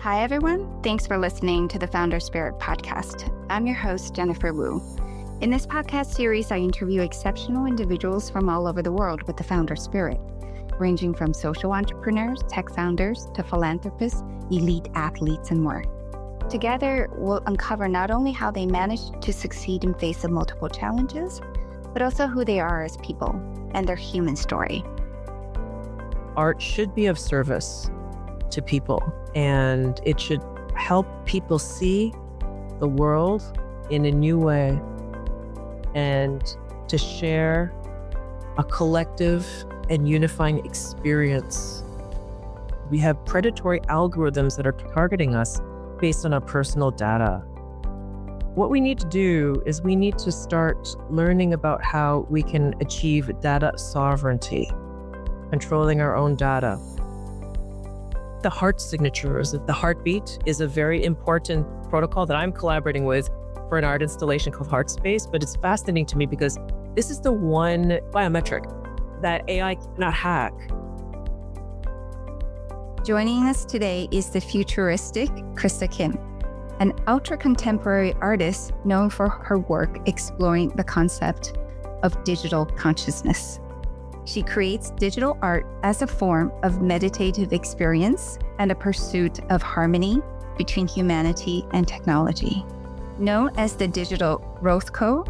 Hi, everyone. Thanks for listening to the Founder Spirit podcast. I'm your host, Jennifer Wu. In this podcast series, I interview exceptional individuals from all over the world with the Founder Spirit, ranging from social entrepreneurs, tech founders, to philanthropists, elite athletes, and more. Together, we'll uncover not only how they managed to succeed in face of multiple challenges, but also who they are as people and their human story. Art should be of service to people, and it should help people see the world in a new way and to share a collective and unifying experience. We have predatory algorithms that are targeting us based on our personal data. What we need to do is we need to start learning about how we can achieve data sovereignty, controlling our own data. The heart signatures, the heartbeat, is a very important protocol that I'm collaborating with for an art installation called HeartSpace. But it's fascinating to me because this is the one biometric that AI cannot hack. Joining us today is the futuristic Krista Kim, an ultra-contemporary artist known for her work exploring the concept of digital consciousness. She creates digital art as a form of meditative experience and a pursuit of harmony between humanity and technology. Known as the digital Rothko,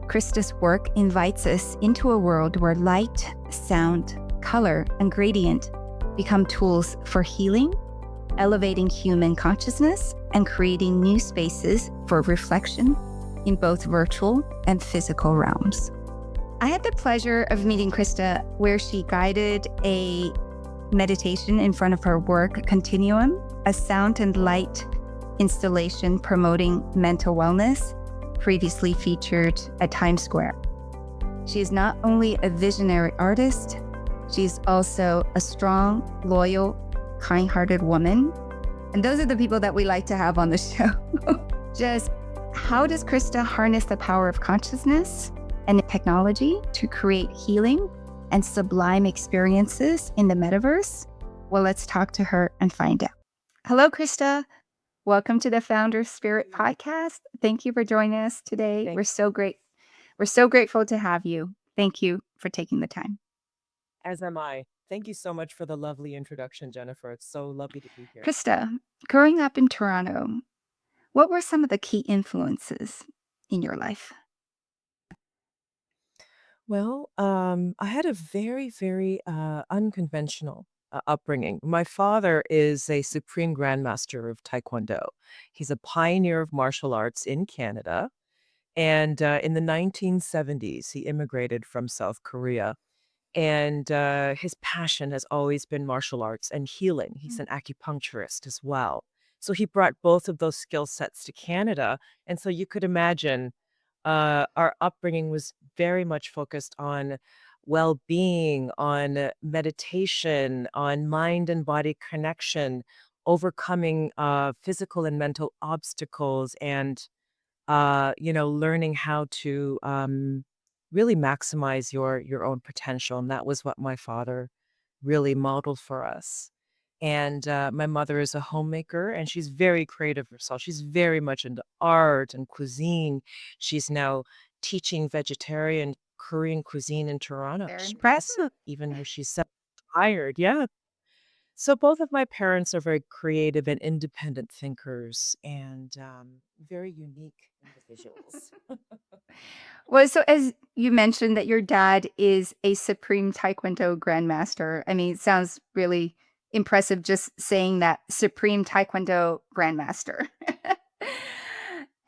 Krista's work invites us into a world where light, sound, color, and gradient become tools for healing, elevating human consciousness, and creating new spaces for reflection in both virtual and physical realms. I had the pleasure of meeting Krista where she guided a meditation in front of her work, Continuum, a sound and light installation promoting mental wellness, previously featured at Times Square. She is not only a visionary artist, she's also a strong, loyal, kind-hearted woman. And those are the people that we like to have on the show. Just how does Krista harness the power of consciousness and technology to create healing and sublime experiences in the metaverse? Well, let's talk to her and find out. Hello, Krista. Welcome to the Founder Spirit podcast. Thank you for joining us today. Thank We're so grateful to have you. Thank you for taking the time. As am I. Thank you so much for the lovely introduction, Jennifer. It's so lovely to be here. Krista, growing up in Toronto, what were some of the key influences in your life? Well, I had a very, very unconventional upbringing. My father is a supreme grandmaster of Taekwondo. He's a pioneer of martial arts in Canada. And in the 1970s, he immigrated from South Korea. And his passion has always been martial arts and healing. He's an acupuncturist as well. So he brought both of those skill sets to Canada. And so you could imagine our upbringing was very much focused on well-being, on meditation, on mind and body connection, overcoming physical and mental obstacles, and learning how to really maximize your own potential. And that was what my father really modeled for us. And my mother is a homemaker, and she's very creative herself. She's very much into art and cuisine. She's now teaching vegetarian Korean cuisine in Toronto. Very She's impressive. even though she's tired. Yeah. So both of my parents are very creative and independent thinkers, and very unique individuals. Well, so as you mentioned that your dad is a supreme Taekwondo grandmaster. I mean, it sounds really impressive just saying that, supreme Taekwondo grandmaster.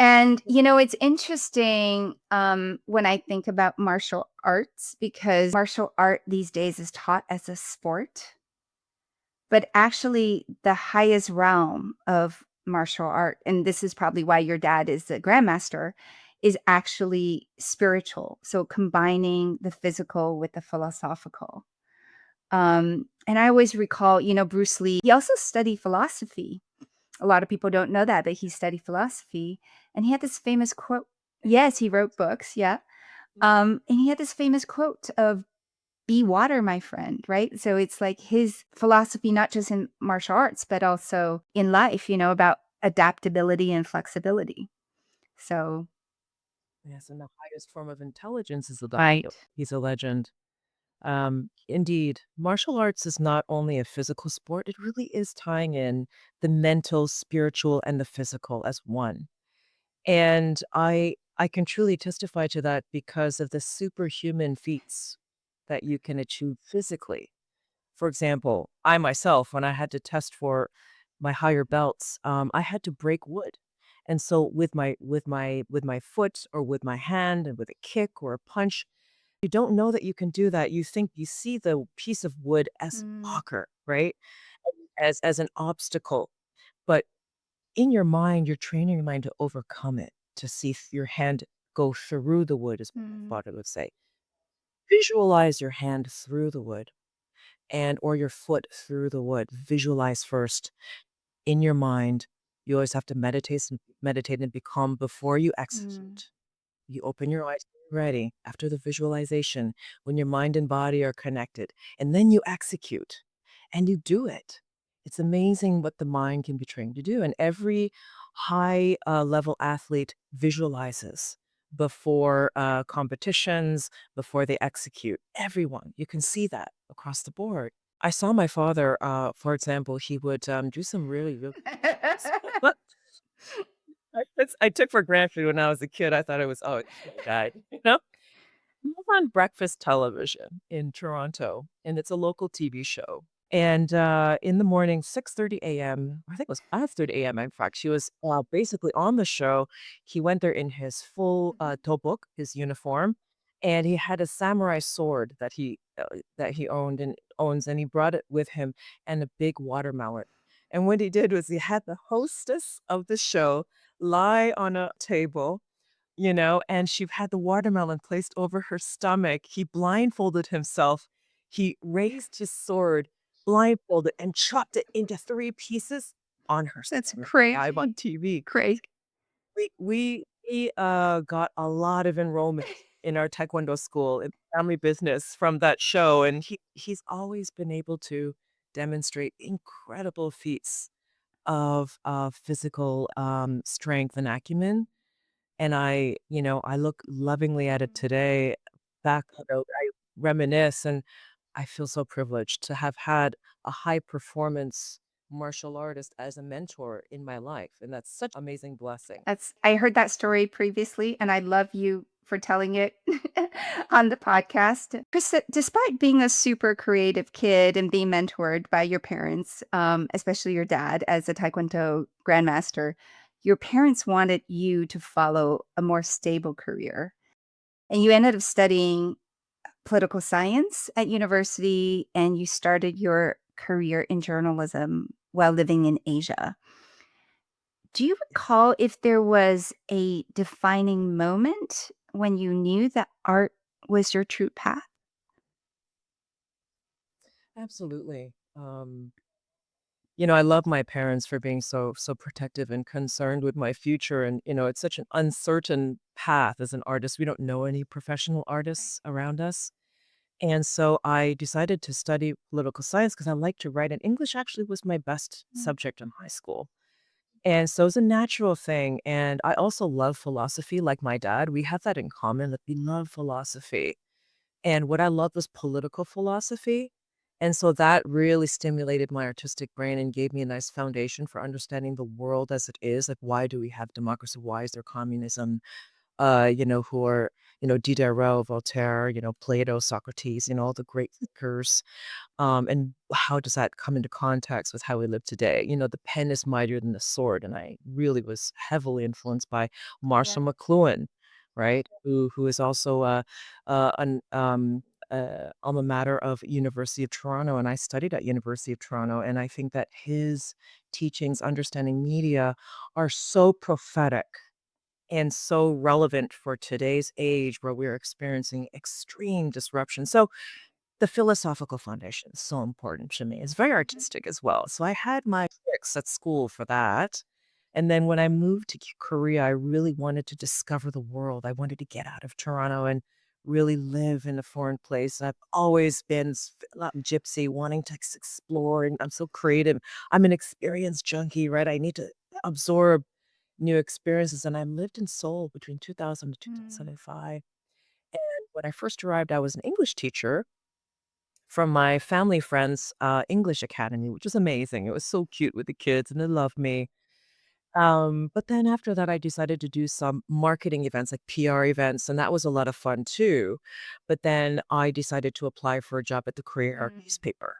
And, it's interesting when I think about martial arts, because martial art these days is taught as a sport. But actually, the highest realm of martial art, and this is probably why your dad is the grandmaster, is actually spiritual. So combining the physical with the philosophical. And I always recall, Bruce Lee, he also studied philosophy. A lot of people don't know that, but he studied philosophy. And he had this famous quote. Yes, he wrote books. Yeah. And he had this famous quote of, be water, my friend, right? So it's like his philosophy, not just in martial arts, but also in life, about adaptability and flexibility. So, Yes, and the highest form of intelligence is the right. He's a legend. Indeed, martial arts is not only a physical sport, it really is tying in the mental, spiritual, and the physical as one. And I can truly testify to that because of the superhuman feats that you can achieve physically. For example, I myself, when I had to test for my higher belts, I had to break wood. And so with my foot or with my hand and with a kick or a punch, you don't know that you can do that. You think you see the piece of wood as Mm, blocker, right? As an obstacle. But in your mind, you're training your mind to overcome it, to see your hand go through the wood, is what my mm, father would say. Visualize your hand through the wood and or your foot through the wood. Visualize first in your mind. You always have to meditate and be calm before you mm, execute. You open your eyes when you're ready after the visualization, when your mind and body are connected, and then you execute and you do it. It's amazing what the mind can be trained to do. And every high level athlete visualizes before competitions, before they execute. Everyone, you can see that across the board. I saw my father, for example, he would do some really, really I took for granted when I was a kid. I thought it was, oh, it's my dad, you know? He was on breakfast television in Toronto, and it's a local TV show. And in the morning, 6:30 a.m., I think it was 5:30 a.m., in fact, she was basically on the show. He went there in his full mhm. tobuk, his uniform, and he had a samurai sword that he owned and owns, and he brought it with him and a big watermelon. And what he did was he had the hostess of the show lie on a table, and she had the watermelon placed over her stomach. He blindfolded himself. He raised his sword, blindfolded, and chopped it into 3 pieces on her That's stomach live crazy. on TV. Crazy. We got a lot of enrollment in our taekwondo school, in family business from that show, and he's always been able to demonstrate incredible feats of physical, strength and acumen. And I look lovingly at it today. I reminisce, and I feel so privileged to have had a high performance martial artist as a mentor in my life, and that's such amazing blessing. I heard that story previously, and I love you for telling it on the podcast. Krista, despite being a super creative kid and being mentored by your parents, especially your dad as a Taekwondo grandmaster, your parents wanted you to follow a more stable career. And you ended up studying political science at university, and you started your career in journalism while living in Asia. Do you recall if there was a defining moment when you knew that art was your true path? Absolutely. I love my parents for being so protective and concerned with my future. And it's such an uncertain path as an artist. We don't know any professional artists around us. And so I decided to study political science because I like to write, and English actually was my best Mm, subject in high school. And so it's a natural thing. And I also love philosophy like my dad. We have that in common that we love philosophy. And what I loved was political philosophy. And so that really stimulated my artistic brain and gave me a nice foundation for understanding the world as it is. Like, why do we have democracy? Why is there communism? Who are, Diderot, Voltaire, Plato, Socrates, all the great thinkers. And how does that come into context with how we live today? The pen is mightier than the sword, and I really was heavily influenced by yeah. Marshall McLuhan, right? Who is also an alma mater of University of Toronto, and I studied at University of Toronto, and I think that his teachings, understanding media, are so prophetic and so relevant for today's age where we're experiencing extreme disruption. So the philosophical foundation is so important to me. It's very Mhm. artistic as well. So I had my fix at school for that. And then when I moved to Korea, I really wanted to discover the world. I wanted to get out of Toronto and really live in a foreign place. I've always been gypsy, wanting to explore, and I'm so creative. I'm an experience junkie, right? I need to absorb new experiences, and I lived in Seoul between 2000 to Mm. 2005. And when I first arrived, I was an English teacher from my family friend's English academy, which was amazing. It was so cute with the kids, and they loved me. But then after that, I decided to do some marketing events, like PR events, and that was a lot of fun too. But then I decided to apply for a job at the Career Mm. newspaper.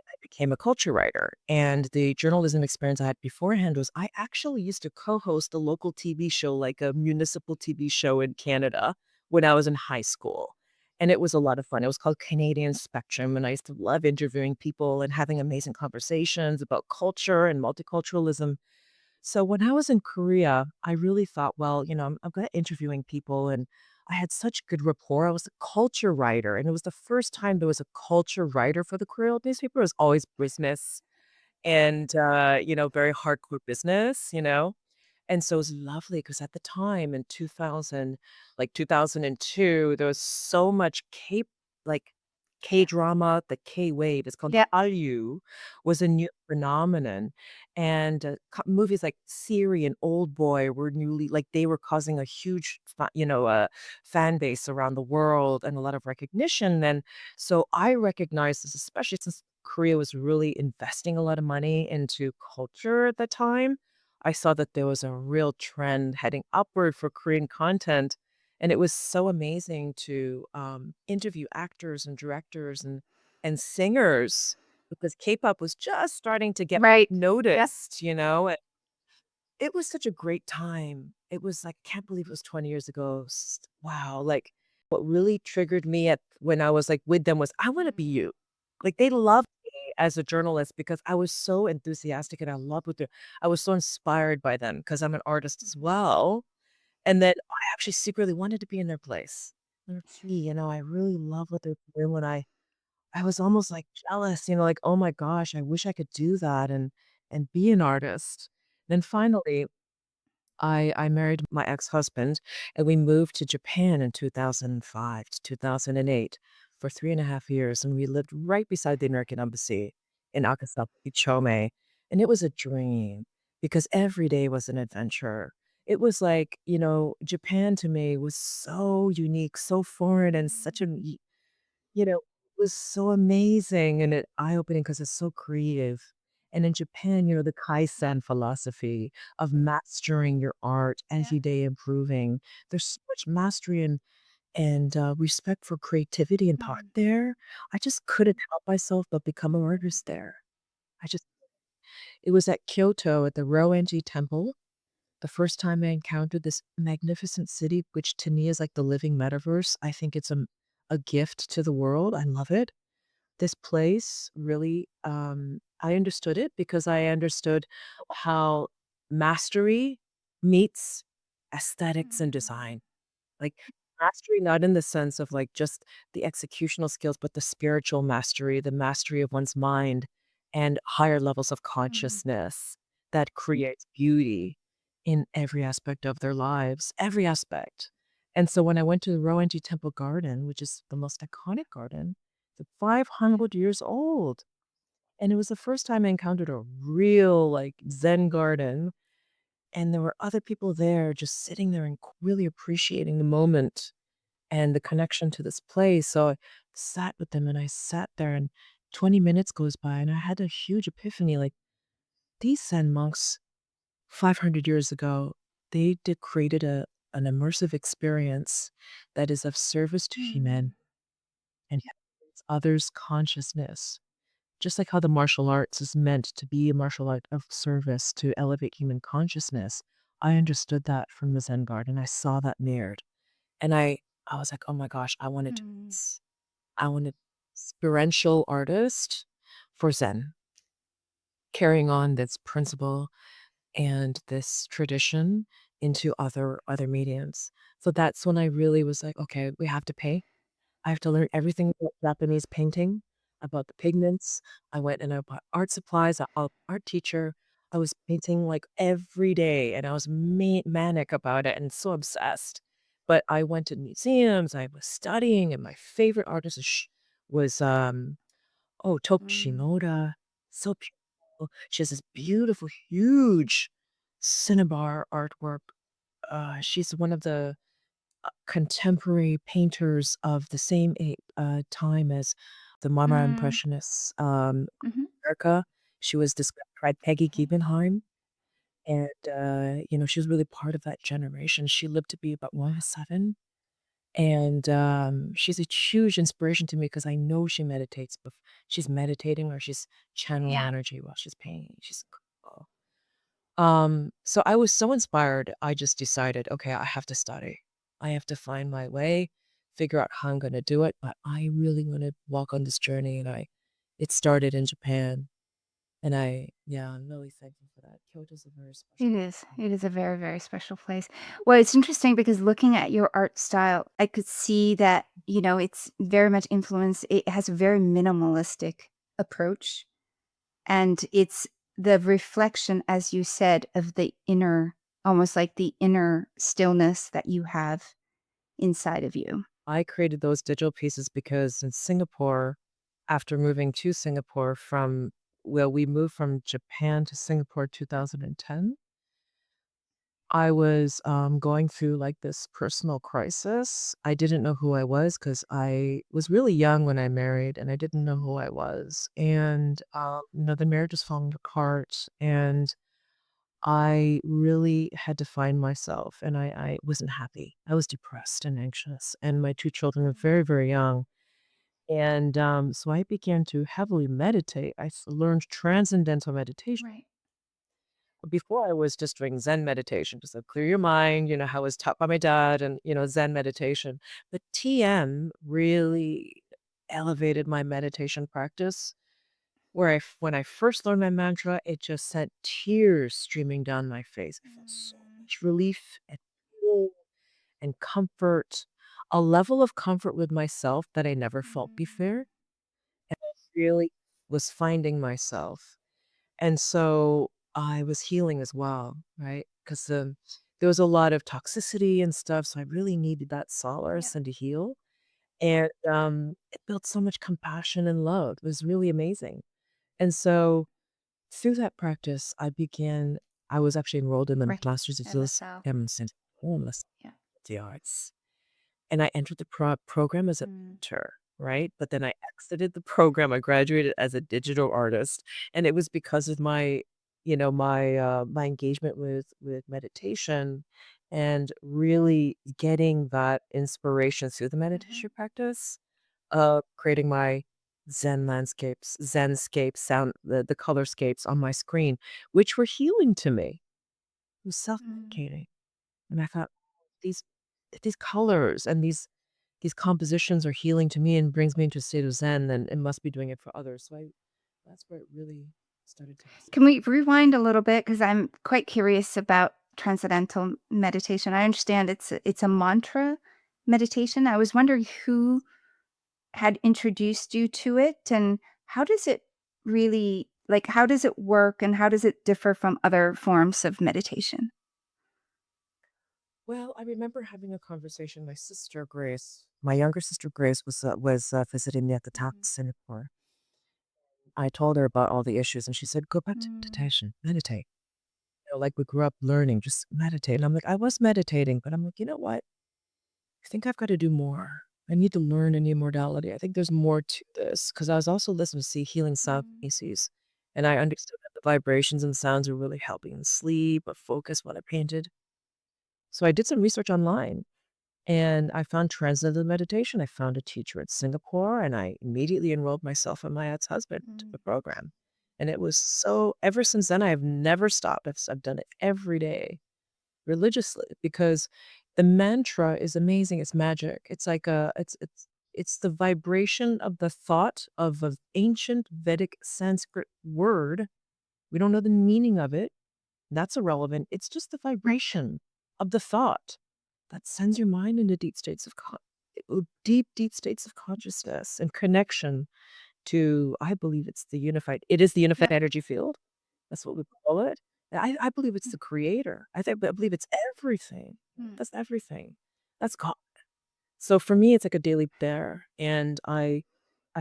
I became a culture writer, and the journalism experience I had beforehand was I actually used to co-host a local TV show, like a municipal TV show in Canada when I was in high school. And it was a lot of fun. It was called Canadian Spectrum, and I used to love interviewing people and having amazing conversations about culture and multiculturalism. So when I was in Korea, I really thought, well, I'm good at interviewing people, and I had such good rapport. I was a culture writer, and it was the first time there was a culture writer for the Korean newspaper. It was always business and very hardcore business. And so it was lovely because at the time in 2000, like 2002, there was so much like Yeah. K-drama, the K-wave, it's called Yeah. Hallyu, was a new phenomenon. And movies like Siri and Old Boy were like they were causing a huge, fan base around the world and a lot of recognition. And so I recognized this, especially since Korea was really investing a lot of money into culture at the time. I saw that there was a real trend heading upward for Korean content, and it was so amazing to, interview actors and directors and singers because K-pop was just starting to get Right. Yeah. noticed. And it was such a great time. It was like, can't believe it was 20 years ago. Wow, like, what really triggered me at when I was, like, with them was, "I wanna be Mm. you." Like, they loved me as a journalist because I was so enthusiastic and I loved what I was so inspired by them because 'cause I'm an artist as Mhm. well, and then I actually secretly wanted to be in their place. I really love what they're doing when I was almost, like, jealous, like, "Oh my gosh, I wish I could do that and be an artist." Then finally I married my ex-husband, and we moved to Japan in 2005 to 2008 for 3.5 years, and we lived right beside the American Embassy in Akasaka, Chome, and it was a dream because every day was an adventure. It was like, Japan to me was so unique, so foreign, and such a it was so amazing and eye-opening because it's so creative. And in Japan, the Kaizen philosophy of mastering your art, Yeah. every day improving. There's so much mastery and respect for creativity and art Mm. there. I just couldn't help myself but become an artist there. I just It was at Kyoto at the Roenji Temple, the first time I encountered this magnificent city, which to me is like the living metaverse. I think it's a gift to the world. I love it. This place really, I understood it because I understood how mastery meets aesthetics and Mm. design. Like, mastery not in the sense of, like, just the executional skills, but the spiritual mastery, the mastery of one's mind, and higher levels of Mhm. consciousness that creates beauty in every aspect of their lives, every aspect. And so when I went to the Rowenji Temple Garden, which is the most iconic garden, it's 500 years old, and it was the first time I encountered a real, like, Zen garden, and there were other people there just sitting there and really appreciating the moment and the connection to this place. So I sat with them and I sat there and 20 minutes goes by and I had a huge epiphany like these Zen monks 500 years ago, they did created an immersive experience that is of service to Mm. human and elevates others' consciousness. Just like how the martial arts is meant to be a martial art of service to elevate human consciousness, I understood that from the Zen garden. I saw that mirrored. And I was like, "Oh my gosh, I wanna do Mm. this. I wanna experiential artist for Zen, carrying on this principle and this tradition into other mediums." So that's when I really was like, "Okay, we have to pay. I have to learn everything about Japanese painting, about the pigments." I went and I bought art supplies, a art teacher. I was painting, like, every day, and I was manic about it and so obsessed. But I went to museums, I was studying, and my favorite artist was, Mm. Shinoda. So beautiful. She has this beautiful, huge cinnabar artwork. She's one of the contemporary painters of the same time as the Mama Mm. Impressionists, Mhm. America. She was described by Peggy Okay. Guggenheim, and, she was really part of that generation. She lived to be about 107, and, she's a huge inspiration to me because I know she meditates she's meditating or she's channeling Yeah. energy while she's painting. She's cool. So I was so inspired, I just decided, "Okay, I have to study. I have to find my way, figure out how I'm gonna do it, but I really wanna walk on this journey," and it started in Japan, and I'm really thankful for that. Kyoto's a very special It is. place. It is a very, very special place. Well, it's interesting because looking at your art style, I could see that, it's very much influenced. It has a very minimalistic approach. And it's the reflection, as you said, of the inner, almost like the inner stillness that you have inside of you. I created those digital pieces because in Singapore, after moving to Singapore we moved from Japan to Singapore 2010. I was, going through, like, this personal crisis. I didn't know who I was because I was really young when I married, and I didn't know who I was, and, the marriage was falling apart, and I really had to find myself, and I wasn't happy. I was depressed and anxious, and my 2 children were very, very young, and, so I began to heavily meditate. Learned transcendental meditation. Right. Before I was just doing Zen meditation, just to clear your mind, how I was taught by my dad and, Zen meditation. But TM really elevated my meditation practice where when I first learned my mantra, it just sent tears streaming down my face. I felt so Mm. much relief and peace and comfort, a level of comfort with myself that I never felt before. And I really was finding myself. And so I was healing as well, right? Because there was a lot of toxicity and stuff, so I really needed that Yeah. solace and to heal. And it built so much compassion and love. It was really amazing. And so through that practice, I was actually enrolled in the Right. Master's of MSL. Yeah. the Arts. And I entered the program as a Mm. painter, right? But then I exited the program. I graduated as a digital artist, and it was because of my engagement with meditation and really getting that inspiration through the Mhm. meditation practice, creating my Zenscapes, the colorscapes on my screen, which were healing to me. It was Mm. self-medicating. And I thought, these these colors and these compositions are healing to me and brings me into a state of zen, then it must be doing it for others. So that's where it really started to resonate. Can we rewind a little bit? Because I'm quite curious about transcendental meditation. I understand it's a mantra meditation. I was wondering who had introduced you to it, and how does it really like, how does it work, and how does it differ from other forms of meditation? Well, I remember having a conversation with my sister Grace. My younger sister Grace was visiting me at the Mhm. tax Singapore. I told her about all the issues, and she said, "Go back to Mm. meditation, meditate. Like we grew up learning, just meditate." And I'm like, I was meditating, but I'm like, you know what? I think I've got to do more. I need to learn a new modality. I think there's more to this because I was also listening to see healing sound Mm. pieces, and I understood that the vibrations and sounds are really helping sleep or focus when I painted. So I did some research online, and I found transcendental meditation. I found a teacher in Singapore, and I immediately enrolled myself and my ex-husband to Mm. the program. And it was so. Ever since then, I have never stopped. I've done it every day religiously because the mantra is amazing, it's magic. It's like a it's the vibration of the thought of an ancient Vedic Sanskrit word. We don't know the meaning of it. That's irrelevant. It's just the vibration of the thought that sends your mind into deep states of consciousness and connection to, I believe it is the unified Yeah. energy field. That's what we call it. I believe it's Mm. the creator. I believe it's everything. Mm. That's everything. That's God. So for me, it's like a daily prayer, and I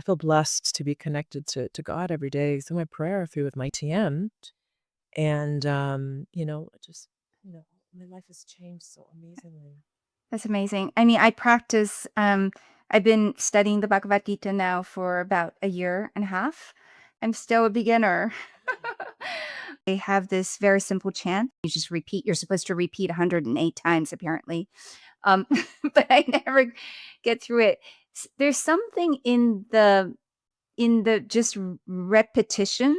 feel blessed to be connected to God every day through my prayer, through with my TM, and just my life has changed so amazingly. That's amazing. I mean, I practice, I've been studying the Bhagavad Gita now for about a year and a half. I'm still a beginner. They have this very simple chant. You're supposed to repeat 108 times apparently. But I never get through it. There's something in the just repetition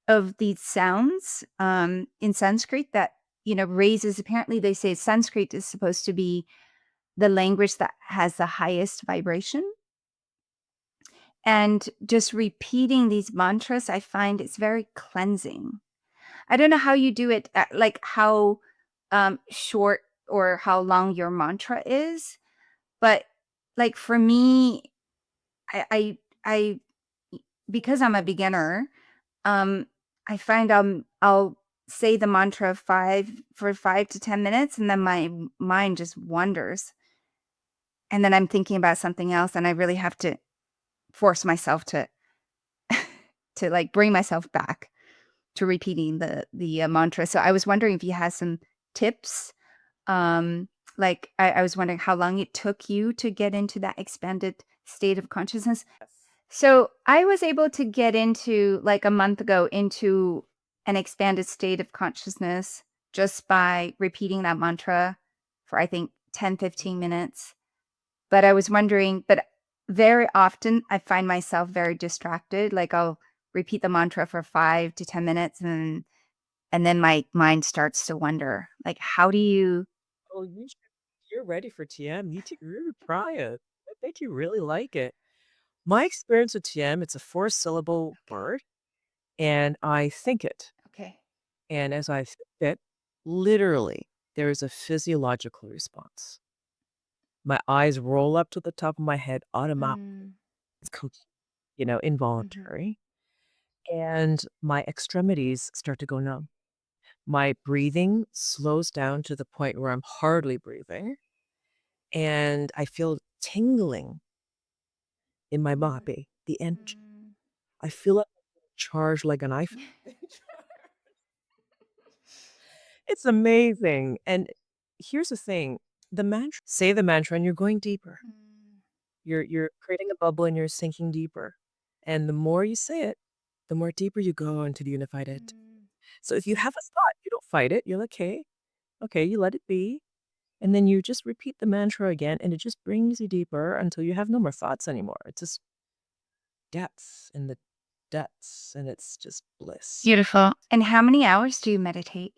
of these sounds in Sanskrit that, raises, apparently they say Sanskrit is supposed to be the language that has the highest vibration. And just repeating these mantras, I find it's very cleansing. I don't know how you do it, like how short or how long your mantra is, but like for me, I because I'm a beginner, um, I find I'll say the mantra 5 to 10 minutes, and then my mind just wanders, and then I'm thinking about something else, and I really have to force myself to to like bring myself back to repeating the mantra. So I was wondering if you had some tips. Um, like I was wondering how long it took you to get into that expanded state of consciousness. Yes. So I was able to get into like a month ago into an expanded state of consciousness just by repeating that mantra for I think 10-15 minutes. But I was wondering, but very often I find myself very distracted. Like I'll repeat the mantra for 5 to 10 minutes and then my mind starts to wonder, like, how do you Oh, you're ready for TM. You try it. I think you really like it. My experience with TM, it's a four-syllable Okay. word, and I think it. Okay. And as I think it, literally, there is a physiological response. My eyes roll up to the top of my head automatically. Mm, It's mhm, involuntary. And my extremities start to go numb. My breathing slows down to the point where I'm hardly breathing, and I feel tingling in my body, the energy. mm. I feel like I'm charged like an iPhone. It's amazing. And here's the thing, the mantra, say the mantra and you're going deeper. Mm, You're creating a bubble and you're sinking deeper. And the more you say it, the more deeper you go into the unified it. mm, So if you have a thought, you don't fight it. You're like, okay, you let it be. And then you just repeat the mantra again, and it just brings you deeper until you have no more thoughts anymore. It's just depths in the depths, and it's just bliss. Beautiful. And how many hours do you meditate?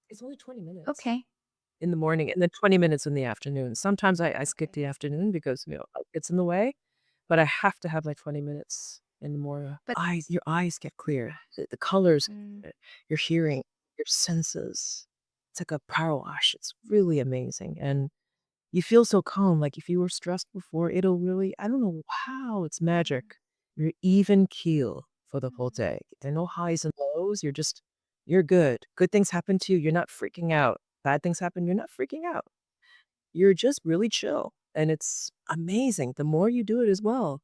It's only 20 minutes Okay. in the morning and then 20 minutes in the afternoon. Sometimes I skip Okay. the afternoon because, life gets in the way, but I have to have my 20 minutes in the morning. But Your eyes get clear. The colors, mm, your hearing, your senses. It's like a power wash. It's really amazing. And you feel so calm. Like if you were stressed before, it'll really, I don't know how, it's magic. mm, You're even keel for the whole mm, day. There are no highs and lows. You're good. Good things happen to you. You're not freaking out. Bad things happen. You're not freaking out. You're just really chill. And it's amazing. The more you do it as well,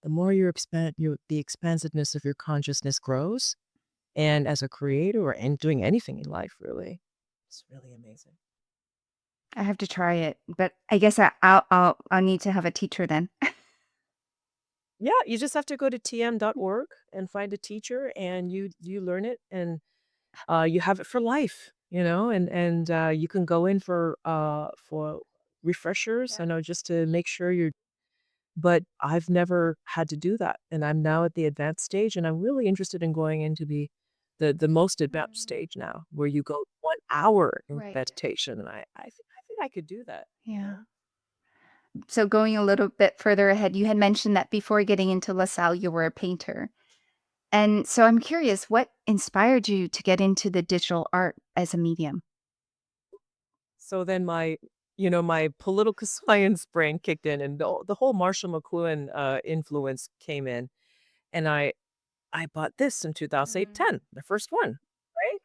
the more the expansiveness of your consciousness grows. And as a creator or in doing anything in life, really, it's really amazing. I have to try it, but I guess I'll need to have a teacher then. Yeah, you just have to go to tm.org and find a teacher, and you learn it, and you have it for life, and you can go in for refreshers, Yeah. just to make sure you're. But I've never had to do that, and I'm now at the advanced stage, and I'm really interested in going into the most advanced Mm, stage now, where you go 1 hour in right. meditation, and I think I could do that. Yeah. So going a little bit further ahead, you had mentioned that before getting into LaSalle, you were a painter. And so I'm curious, what inspired you to get into the digital art as a medium? So then my political science brain kicked in, and the whole Marshall McLuhan influence came in, and I bought this in 2010, Mm, the first one, right?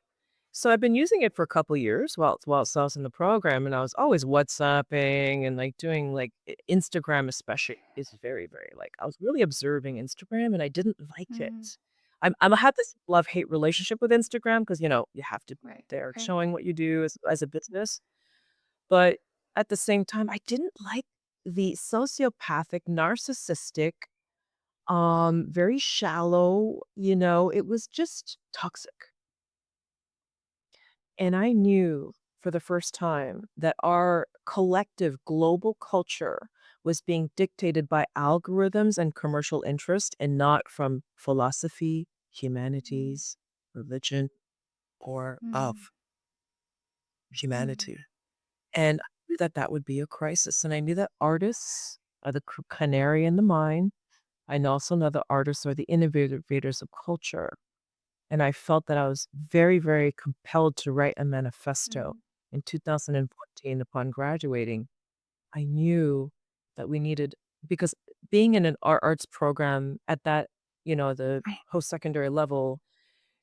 So I've been using it for a couple years while I was in the program, and I was always WhatsApping and like doing like Instagram especially is very, very like I was really observing Instagram and I didn't like Mm, it. I had this love-hate relationship with Instagram because you have to be right. there Okay. showing what you do as a business. But at the same time, I didn't like the sociopathic, narcissistic, very shallow, it was just toxic. And I knew for the first time that our collective global culture was being dictated by algorithms and commercial interest and not from philosophy, Mm, humanities, religion, or mm, of mm, humanity. And I knew that that would be a crisis. And I knew that artists are the canary in the mine. I also know that artists are the innovators of culture. And I felt that I was very, very compelled to write a manifesto. mm, In 2014, upon graduating, I knew that we needed because being in an arts program at that, the right. post-secondary level,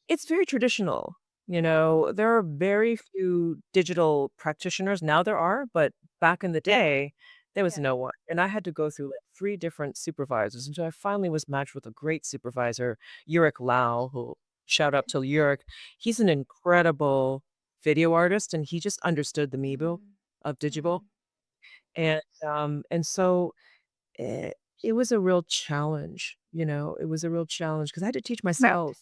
it's very traditional. There are very few digital practitioners. Now there are, but back in the day, there was Yeah. no one. And I had to go through like 3 different supervisors until I finally was matched with a great supervisor, Yurik Lau, who shout out to Yurik. He's an incredible video artist and he just understood the Mibu Mm, of digital. mm, And so eh, it was a real challenge, it was a real challenge because I had to teach right. myself.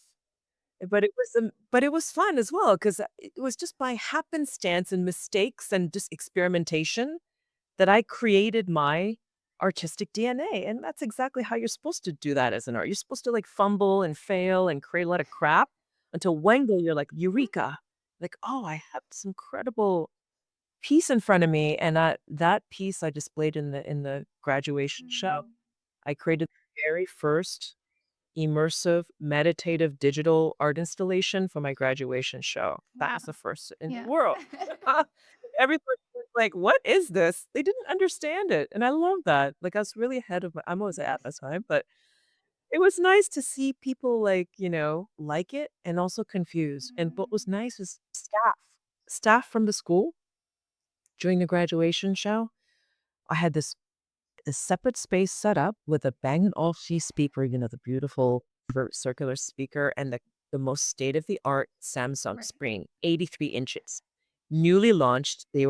But it was fun as well because it was just by happenstance and mistakes and just experimentation that I created my artistic DNA, and that's exactly how you're supposed to do that as an art. You're supposed to, like, fumble and fail and create a lot of crap until one day you're like, "Eureka!" Like, "Oh, I have this incredible piece in front of me," and that piece I displayed in the graduation show. Mm, I created the very first immersive, meditative digital art installation for my graduation show. That wow. was the first in the Yeah. world. Everybody was like, "What is this?" They didn't understand it, and I love that. Like, I was really ahead of my I'm always at Yes. my time, but it was nice to see people, like, like it and also confused, and what was Mm, nice is staff from the school during the graduation show. I had this a separate space set up with a Bang& and Olufsen speaker, the beautiful circular speaker and the most state-of-the-art Samsung right. screen, 83 inches. Newly launched, they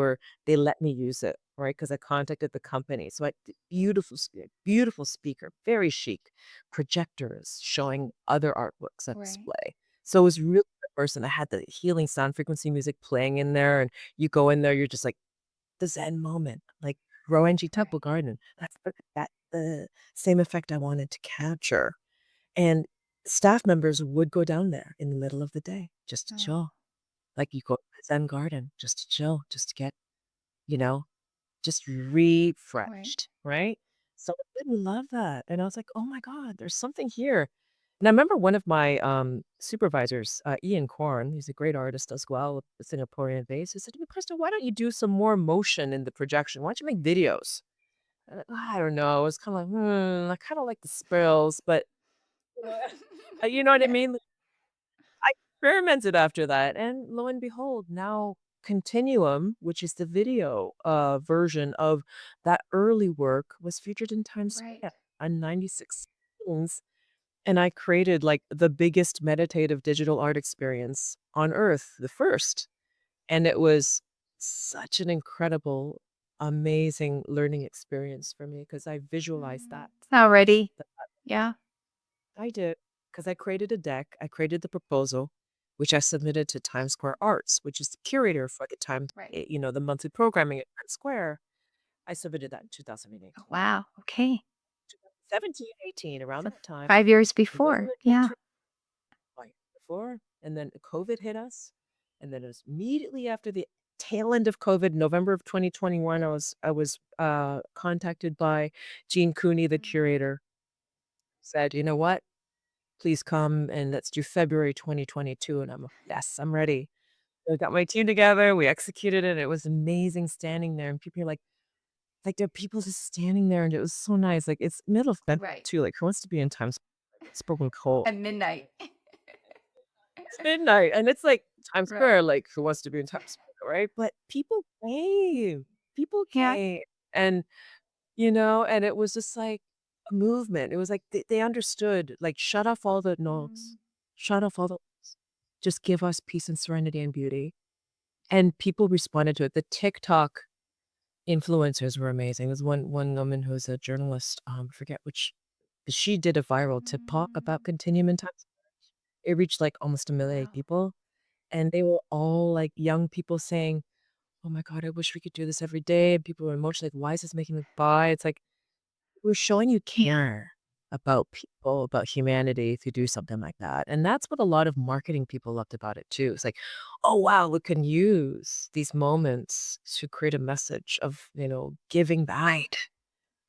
let me use it, right? Because I contacted the company. So beautiful speaker, very chic, projectors showing other artworks on Right. display. So it was really diverse, and I had the healing sound frequency music playing in there, and you go in there, you're just like the Zen moment, like Rowenji Right. Temple Garden. That's the same effect I wanted to capture. And staff members would go down there in the middle of the day just to Oh, chill. Like you go to the Zen garden just to chill, just to get, you know, just right. refreshed, right? So I did love that. And I was like, oh my God, there's something here. And I remember one of my supervisors, Ian Korn, he's a great artist as well, with the Singaporean base. He said to me, Krista, why don't you do some more motion in the projection? Why don't you make videos? I don't know. I was kind of like, I kind of like the spills, but you know what I Yeah. mean? I experimented after that, and lo and behold, now Continuum, which is the video version of that early work, was featured in Times Right. Square on 96 screens. And I created like the biggest meditative digital art experience on earth, the first. And it was such an incredible, amazing learning experience for me because I visualized Mm. that. Already. that Yeah. I did because I created a deck, I created the proposal, which I submitted to Times Square Arts, which is the curator for the Right. the monthly programming at Times Square. I submitted that in Oh, 2018. wow. Okay. 17, 18, around So that time. 5 years It wasn't before. until Yeah. like before, and then COVID hit us, and then it was immediately after the tail end of COVID, November of 2021, I was contacted by Jean Cooney, the Mm, curator, said, "You know what? Please come and let's do February 2022." And I'm like, "Yes, I'm ready." I got my team together, we executed it. It was amazing standing there, and people are like there are people just standing there, and it was so nice. Like it's middle of February right. too. Like who wants to be in Times Square? It's broken cold. At midnight. It's midnight, and it's like Times Right. Square, like, who wants to be in Times Square, right? But people came. People Yeah. came. And, and it was just like a movement. It was like they understood, like, shut off all the noise. Mm. Shut off all the just give us peace and serenity and beauty. And people responded to it. The TikTok influencers were amazing. There's one woman who's a journalist, I forget which, but she did a viral TikTok about Mm. Continuum in Times. It reached, like, almost 1,000,000 Wow. people, and they were all, like, young people saying, "Oh my god, I wish we could do this every day," and people were emotional, like, "Why is this making me buy?" It's like, we're showing you care about people, about humanity if you do something like that, and that's what a lot of marketing people loved about it too. It's like, "Oh, wow, we can use these moments to create a message of, giving back,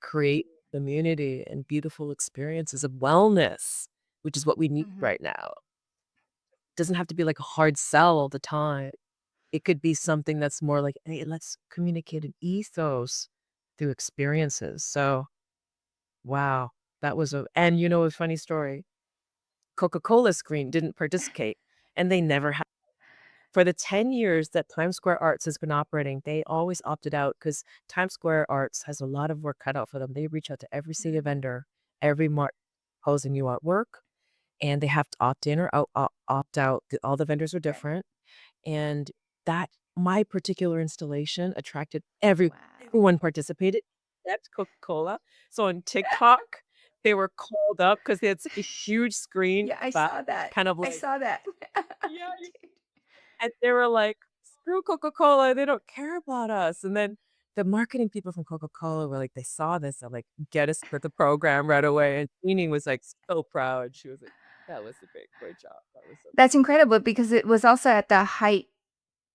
create community and beautiful experiences of wellness," which is what we need Mhm. right now. Doesn't have to be like a hard sell all the time. It could be something that's more like, "Hey, let's communicate an ethos through experiences." So, wow, that was a funny story. Coca-Cola screen didn't participate, and they never have. For the 10 years that Times Square Arts has been operating, they always opted out because Times Square Arts has a lot of work cut out for them. They reach out to every single Mhm. vendor, every proposing new artwork, and they have to opt in or opt out. All the vendors are Right. different. And that my particular installation attracted Wow. everyone participated, except Coca-Cola. So on TikTok, they were called up because they had such a huge screen Yeah, I back, saw that. kind of I like, saw that. yeah, I did. and they were like, "Screw Coca-Cola, they don't care about us." And then the marketing people from Coca-Cola were like, they saw this, they're like, "Get us for the program right away." And Jeannie was, like, so proud. She was like, "That was a great job. That was so That's incredible because it was also at the height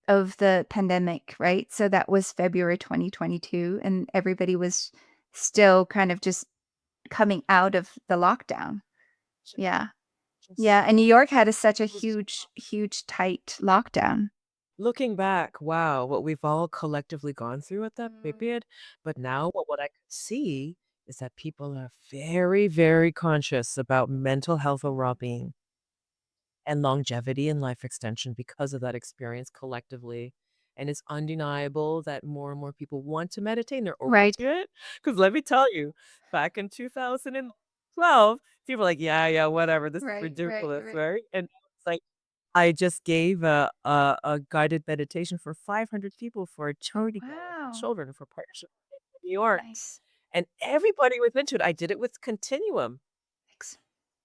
of the pandemic, right? So that was February 2022, and everybody was still kind of just coming out of the lockdown. Yeah. just Yeah, and New York had such a it was just huge, tight lockdown. looking back, wow, what we've all collectively gone through at that Mm. period. But now what I can see is that people are very, very conscious about mental health and well-being and longevity and life extension because of that experience collectively. And it's undeniable that more and more people want to meditate and they're open Right, to it. Because let me tell you, back in 2012, people were like, yeah, yeah, whatever. This is ridiculous, right. right? And it's like, I just gave a guided meditation for 500 people for a charity gala for Wow. children for partnership in New York. Nice. And everybody was into it. I did it with Continuum. Ex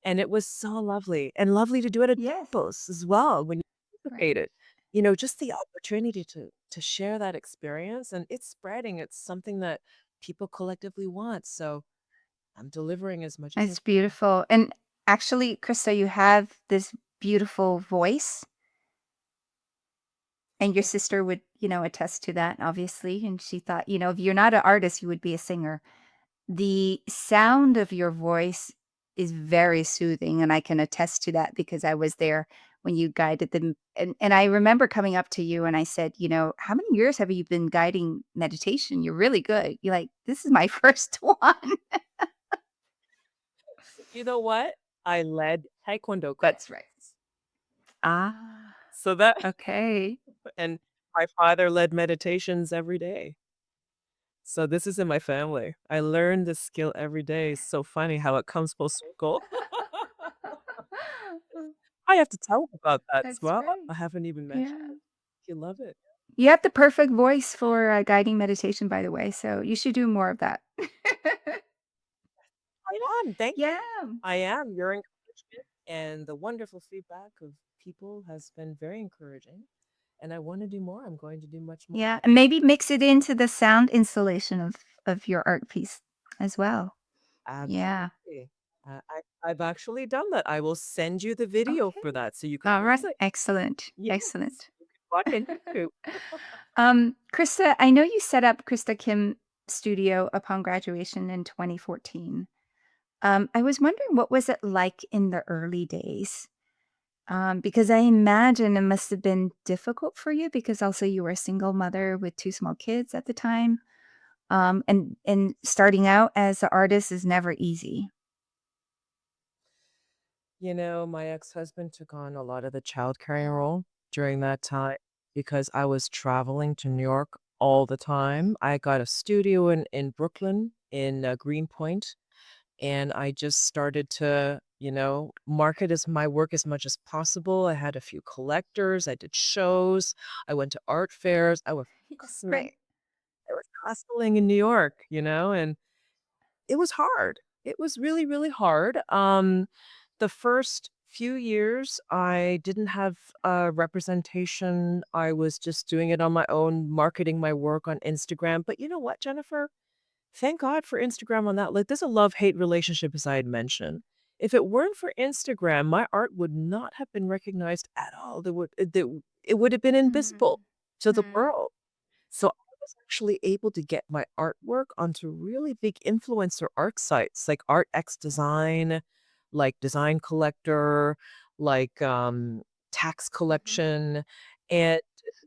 And it was so lovely, and lovely to do it at Yes, temples as well when you right. participate it. Just the opportunity to share that experience, and it's spreading. It's something that people collectively want, so I'm delivering as much as I It's beautiful, and actually, Krista, you have this beautiful voice, and your can. sister would, attest to that, obviously, and she thought, if you're not an artist, you would be a singer. The sound of your voice is very soothing, and I can attest to that because I was there when you guided them. And I remember coming up to you and I said, "How many years have you been guiding meditation? You're really good." You're like, "This is my first one." You know what? I led taekwondo That's right. classes. Ah, So that okay. and my father led meditations every day. So this is in my family. I learned this skill every day. It's so funny how it comes full circle. I have to tell him about that as That's well. great. I haven't even mentioned Yeah. it. He'll love it. You have the perfect voice for guiding meditation, by the way. So you should do more of that. I am, thank Yeah. you. I am. Your encouragement and the wonderful feedback of people has been very encouraging, and I wanna do more. I'm going to do much more. Yeah. And maybe mix it into the sound installation of your art piece as well. Yeah. Absolutely. I've actually done that. I will send you the video Okay. for that so you can All right. listen. Excellent. Yes, Excellent. you can watch on YouTube. Krista, I know you set up Krista Kim Studio upon graduation in 2014. I was wondering what was it like in the early days? Because I imagine it must have been difficult for you because also you were a single mother with two small kids at the time. And starting out as an artist is never easy. My ex-husband took on a lot of the child caring role during that time because I was traveling to New York all the time. I got a studio in Brooklyn in Greenpoint, and I just started to, market as my work as much as possible. I had a few collectors, I did shows, I went to art fairs, I was Yes, hustling. right. I was hustling in New York, and it was hard. It was really, really hard. The first few years, I didn't have a representation. I was just doing it on my own, marketing my work on Instagram. But you know what, Jennifer? Thank God for Instagram on that. Like, there's a love-hate relationship, as I had mentioned. If it weren't for Instagram, my art would not have been recognized at all. It would have been invisible Mm, to the mm, world. So I was actually able to get my artwork onto really big influencer art sites like ArtX Design, like Design Collector, like Tax mhm. Collection, and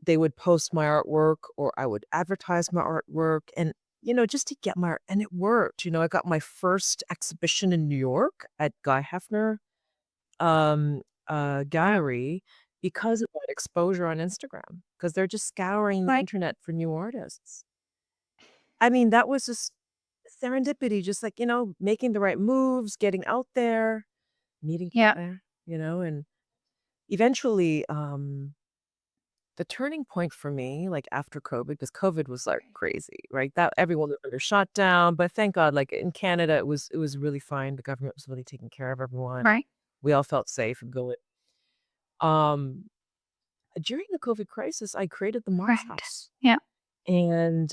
they would post my artwork or I would advertise my artwork and just to get my art and it worked. I got my first exhibition in New York at Guy Hefner um, gallery because of that exposure on Instagram, because 'cause they're just scouring the Right. internet for new artists. I mean, that was just serendipity, just like, making the right moves, getting out there, meeting Yeah. there, and eventually, the turning point for me, like after COVID, because COVID was like crazy, right? That everyone was under shutdown, but thank God, like in Canada, it was really fine. The government was really taking care of everyone. Right. We all felt safe and going. Um, During the COVID crisis, I created the Mars Right. House. Yeah. And,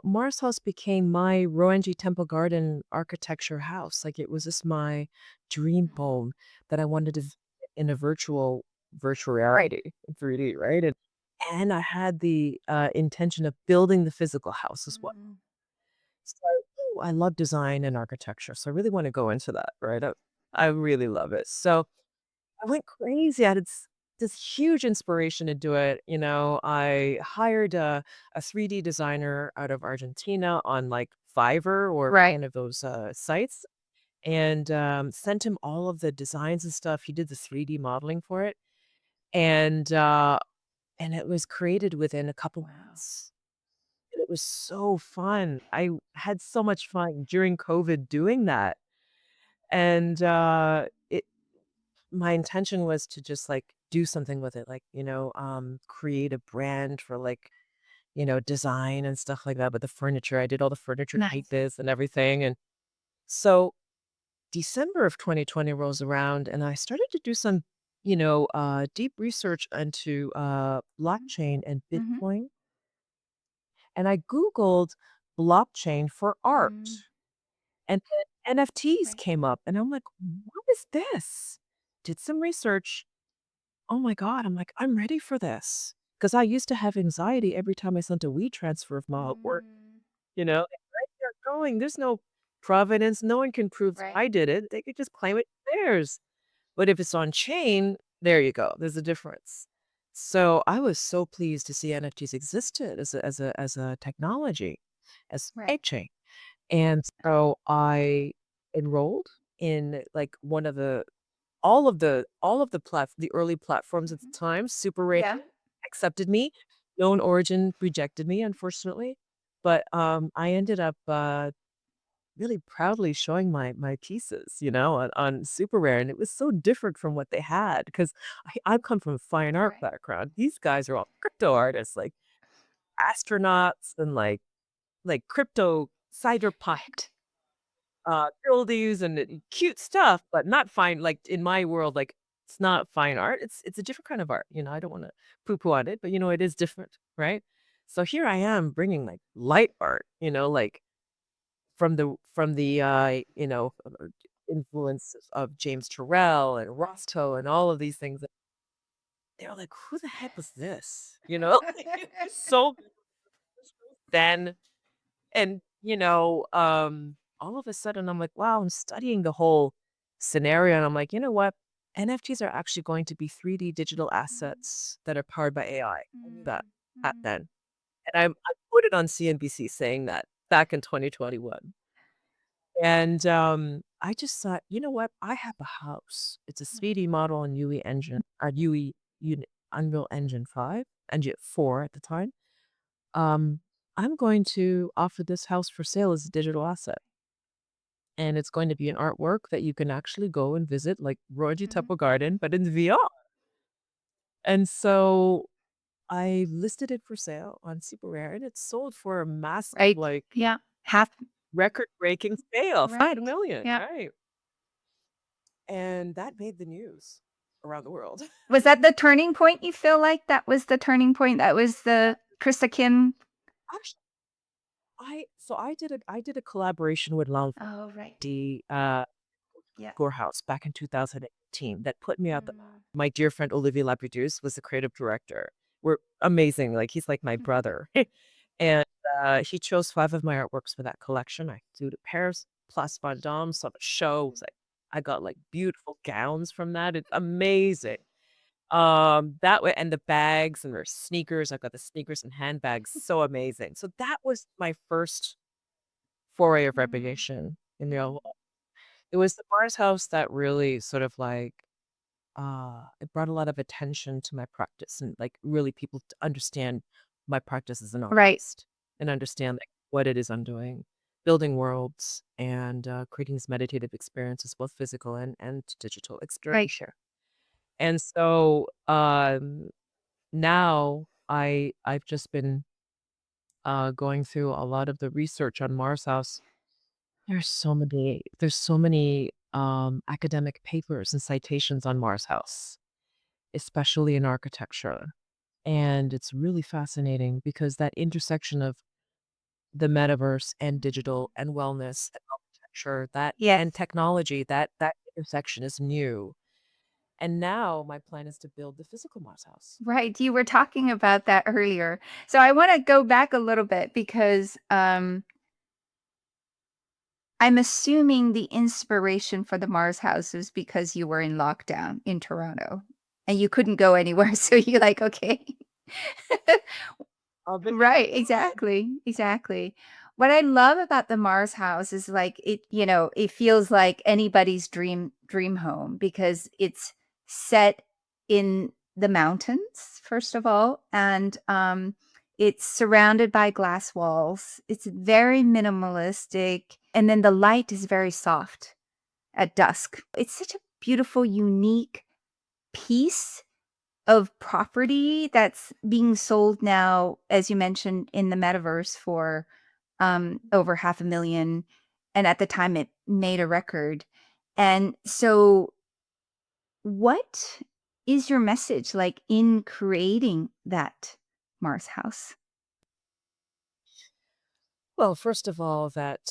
Mars House became my Rowangi Temple Garden architecture house. Like, it was just my dream Mhm. home that I wanted to in a virtual reality, in 3D, right? And I had the, intention of building the physical house as well. Mm. So, I love design and architecture, so I really wanna go into that, right? I really love it. So I went crazy. I had this huge inspiration to do it. I hired a 3D designer out of Argentina on like Fiverr or Right. one of those sites and sent him all of the designs and stuff. He did the 3D modeling for it. And and it was created within a couple Wow. months. And it was so fun. I had so much fun during COVID doing that. And my intention was to just, like, do something with it, like, create a brand for, like, design and stuff like that, but the furniture, I did all the furniture Nice. typists and everything, and so December of 2020 rolls around, and I started to do some, deep research into, blockchain and Mhm. Bitcoin, and I Googled blockchain for art, Mm. and then NFTs Right. came up, and I'm like, "What is this?" Did some research. Oh my god, I'm like, "I'm ready for this, because I used to have anxiety every time I sent a WeTransfer of my work, Mm. like, "Where you're going, there's no provenance, no one can prove Right. I did it, they could just claim it's theirs." But if it's on chain, there you go, there's a difference. So, I was so pleased to see NFTs existed as a technology, as a Right. chain, and so I enrolled in, like, one of the the early platforms at the Mhm. time, Super Ray Yeah. accepted me. Known Origin rejected me, unfortunately. But, I ended up, really proudly showing my pieces, on Super Rare, and it was so different from what they had because I come from a fine art Right. background. These guys are all crypto artists, like astronauts and, like crypto cyberpunk Right. buildings and cute stuff, but not fine. Like in my world, like it's not fine art. It's a different kind of art. I don't want to poo-poo on it, but it is different, right? So here I am bringing like light art, like from the influences of James Turrell and Right. Rosto and all of these things. They're like, who the heck was this? It was so then And, all of a sudden, I'm like, wow, I'm studying the whole scenario. And I'm like, you know what? NFTs are actually going to be 3D digital Mhm. assets that are powered by AI. I knew that Mm. at Mhm. then. And I quoted on CNBC saying that back in 2021. And I just thought, you know what? I have a house. It's a 3D model on UE engine, UE unit. Unreal Engine 5, Engine 4 at the time. Um, I'm going to offer this house for sale as a digital asset. And it's going to be an artwork that you can actually go and visit, like Royalty Mhm. Temple Garden, but in VR. And so I listed it for sale on Super Rare, and it sold for a massive, Right. like, Yeah. Half. record-breaking sale, Right. 5 million, Yeah. right? And that made the news around the world. Was that the turning point? You feel like that was the turning point? That was the Krista Kim. Actually, I did a collaboration with Oh, right. the Yeah. House back in 2018 that put me out. Mm. My dear friend Olivier Lapidus was the creative director. We're amazing. Like he's like my Mhm. brother. And he chose 5 of my artworks for that collection. I flew to Paris, Place Vendôme, saw the show. It was like I got like beautiful gowns from that. It's amazing. That way, and the bags and their sneakers. I got the sneakers and handbags. So amazing. So that was my first foray of Mm. recognition in the it was the Mars house that really sort of like it brought a lot of attention to my practice and like really people to understand my practice as an Right. artist and understand like what it is I'm doing, building worlds and creating these meditative experiences, both physical and digital Right. experience. And so now I've just been going through a lot of the research on Mars house. There's so many academic papers and citations on Mars house, especially in architecture. And it's really fascinating because that intersection of the metaverse and digital and wellness and architecture, that and Yes. technology, that intersection is new. And now my plan is to build the physical Mars house. Right. You were talking about that earlier. So I want to go back a little bit because I'm assuming the inspiration for the Mars house is because you were in lockdown in Toronto and you couldn't go anywhere. So you're like, okay. A bit. Right, exactly, exactly. What I love about the Mars house is like it feels like anybody's dream home because it's set in the mountains, first of all, and it's surrounded by glass walls. It's very minimalistic, and then the light is very soft at dusk. It's such a beautiful, unique piece of property that's being sold now, as you mentioned, in the metaverse for over 500,000. And at the time, it made a record. And so, what is your message like in creating that Mars house? Well, first of all, that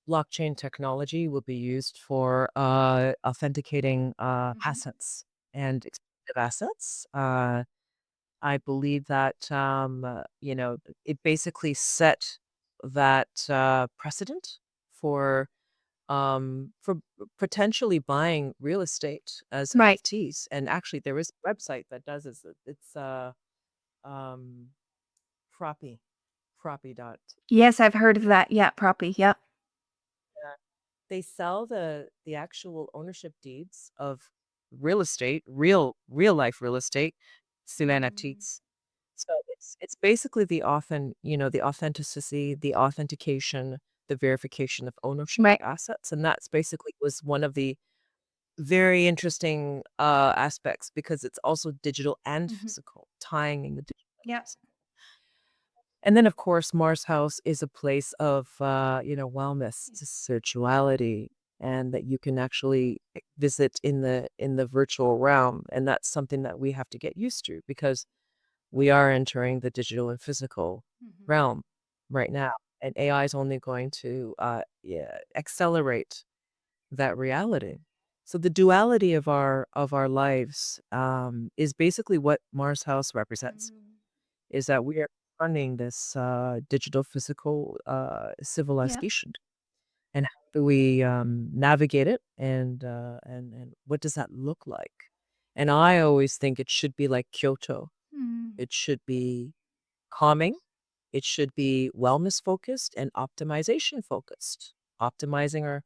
blockchain technology will be used for authenticating Mhm. assets and expensive assets. I believe that it basically set that precedent for for potentially buying real estate as Right. NFTs. And actually, there is a website that does this. It's um, Proppy, Proppy dot. Yes, I've heard of that. Yeah, probably. Yep. They sell the actual ownership deeds of real estate, real life real estate through Mm. NFTs. So it's basically the authenticity, the authentication, the verification of ownership Right. of assets, and that's basically was one of the very interesting aspects because it's also digital and Mhm. physical, tying in the digital and Yep. physical. And then, of course, Mars House is a place of, wellness, to spirituality, and that you can actually visit in the virtual realm. And that's something that we have to get used to because we are entering the digital and physical Mhm. realm right now. And AI is only going to accelerate that reality. So the duality of our lives is basically what Mars House represents Mm. is that we are running this digital physical Yep. civilization, and how do we navigate it, and what does that look like? And I always think it should be like Kyoto. Mm. It should be calming. It should be wellness focused and optimization focused, optimizing our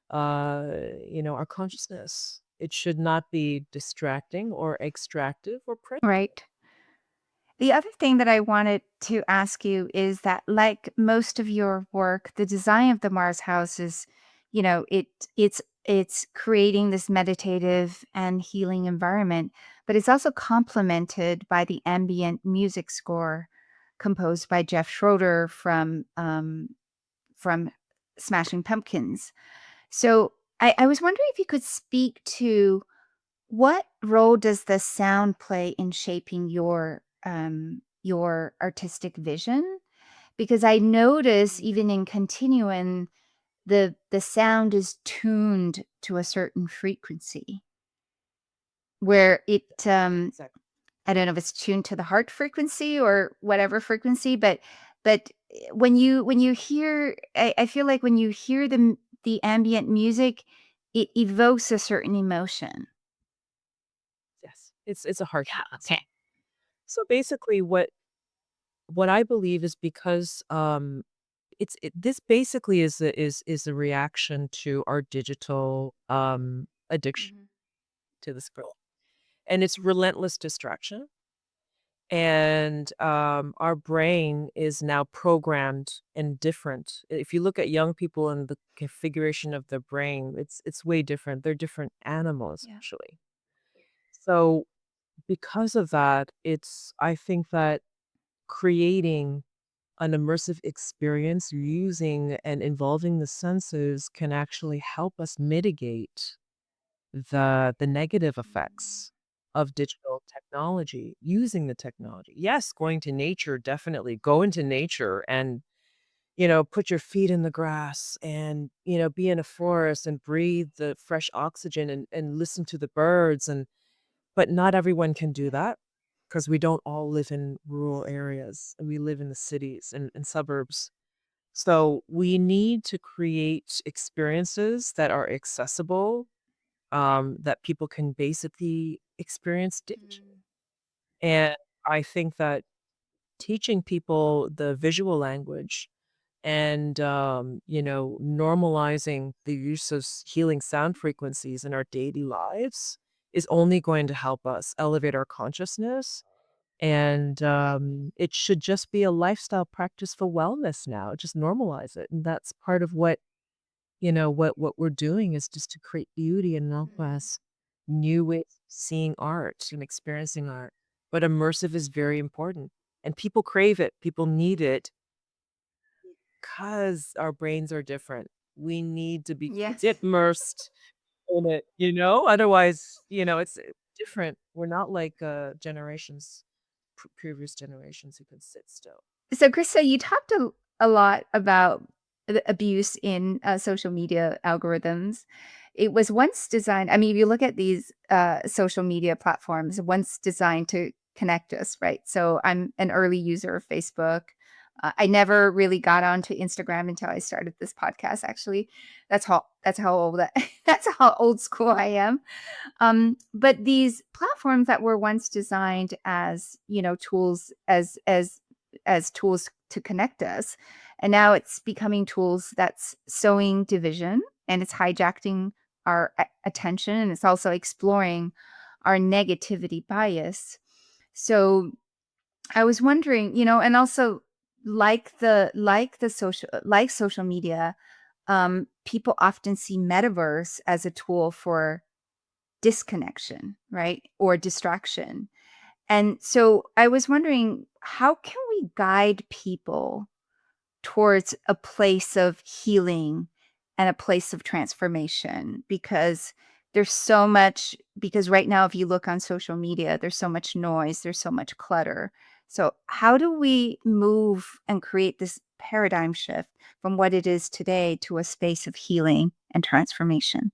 our consciousness. It should not be distracting or extractive or Right. The other thing that I wanted to ask you is that, like most of your work, the design of the Mars house is, it's creating this meditative and healing environment, but it's also complemented by the ambient music score composed by Jeff Schroeder from Smashing Pumpkins. So I was wondering if you could speak to what role does the sound play in shaping your artistic vision? Because I notice Mhm. even in Continuum, the sound is tuned to a certain frequency where Exactly. I don't know if it's tuned to the heart frequency or whatever frequency, but when you hear I feel like when you hear the ambient music, it evokes a certain emotion. Yes. It's a heart Yeah, frequency. okay. So basically what I believe is because this basically is a reaction to our digital addiction Mhm. to the screen. And it's relentless distraction. And our brain is now programmed and different. If you look at young people and the configuration of their brain, it's way different. They're different animals, Yeah. actually. So because of that, I think that creating an immersive experience using and involving the senses can actually help us mitigate the negative effects of digital technology, using the technology. Yes, going to nature, definitely go into nature and, put your feet in the grass and, be in a forest and breathe the fresh oxygen and listen to the birds. But not everyone can do Yeah. that because we don't all live in rural areas and we live in the cities and suburbs. So we need to create experiences that are accessible, that people can basically experience digitally. Mm. And I think that teaching people the visual language and, normalizing the use of healing sound frequencies in our daily lives is only going to help us elevate our consciousness. And it should just be a lifestyle practice for wellness now. Just normalize it. And that's part of what we're doing is just to create beauty and help Mhm. us new ways of seeing art and experiencing art. But immersive is very important. And people crave it. People need it because our brains are different. We need to be Yes. immersed in it, Otherwise, it's different. We're not like generations, previous generations who can sit still. So, Krista, you talked a lot about the abuse in social media algorithms. It was once designed, I mean, if you look at these social media platforms, once designed to connect us, right? So, I'm an early user of Facebook. I never really got onto Instagram until I started this podcast. Actually, that's how old that's how old school I am. But these platforms that were once designed as, tools as tools to connect us, and now it's becoming tools that's sowing division, and it's hijacking our attention, and it's also exploring our negativity bias. So I was wondering, and also like social media, people often see metaverse as a tool for disconnection, right? Or distraction. And so I was wondering, how can we guide people towards a place of healing and a place of transformation? Because right now, if you look on social media, there's so much noise, there's so much clutter. So, how do we move and create this paradigm shift from what it is today to a space of healing and transformation?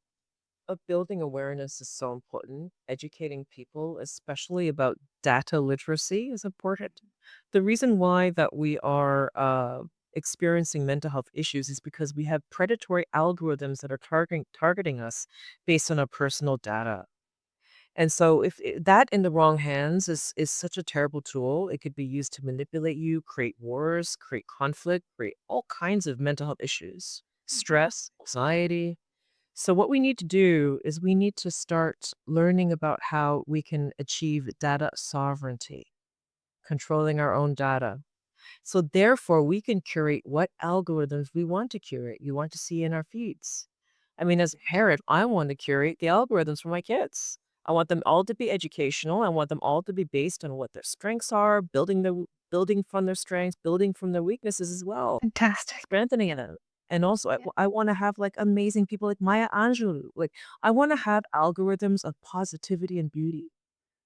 Building awareness is so important. Educating people, especially about data literacy, is important. The reason why that we are experiencing mental health issues is because we have predatory algorithms that are targeting us based on our personal data. And so, if that in the wrong hands is such a terrible tool, it could be used to manipulate you, create wars, create conflict, create all kinds of mental health issues, Mhm. stress, anxiety. So what we need to do is we need to start learning about how we can achieve data sovereignty, controlling our own data. So therefore, we can curate what algorithms we want to curate, we want to see in our feeds. I mean, as a parent, I want to curate the algorithms for my kids. I want them all to be educational. I want them all to be based on what their strengths are, building from their strengths, building from their weaknesses as well, Fantastic. strengthening them. And also, Yeah. I want to have like amazing people like Maya Angelou. Like, I want to have algorithms of positivity and beauty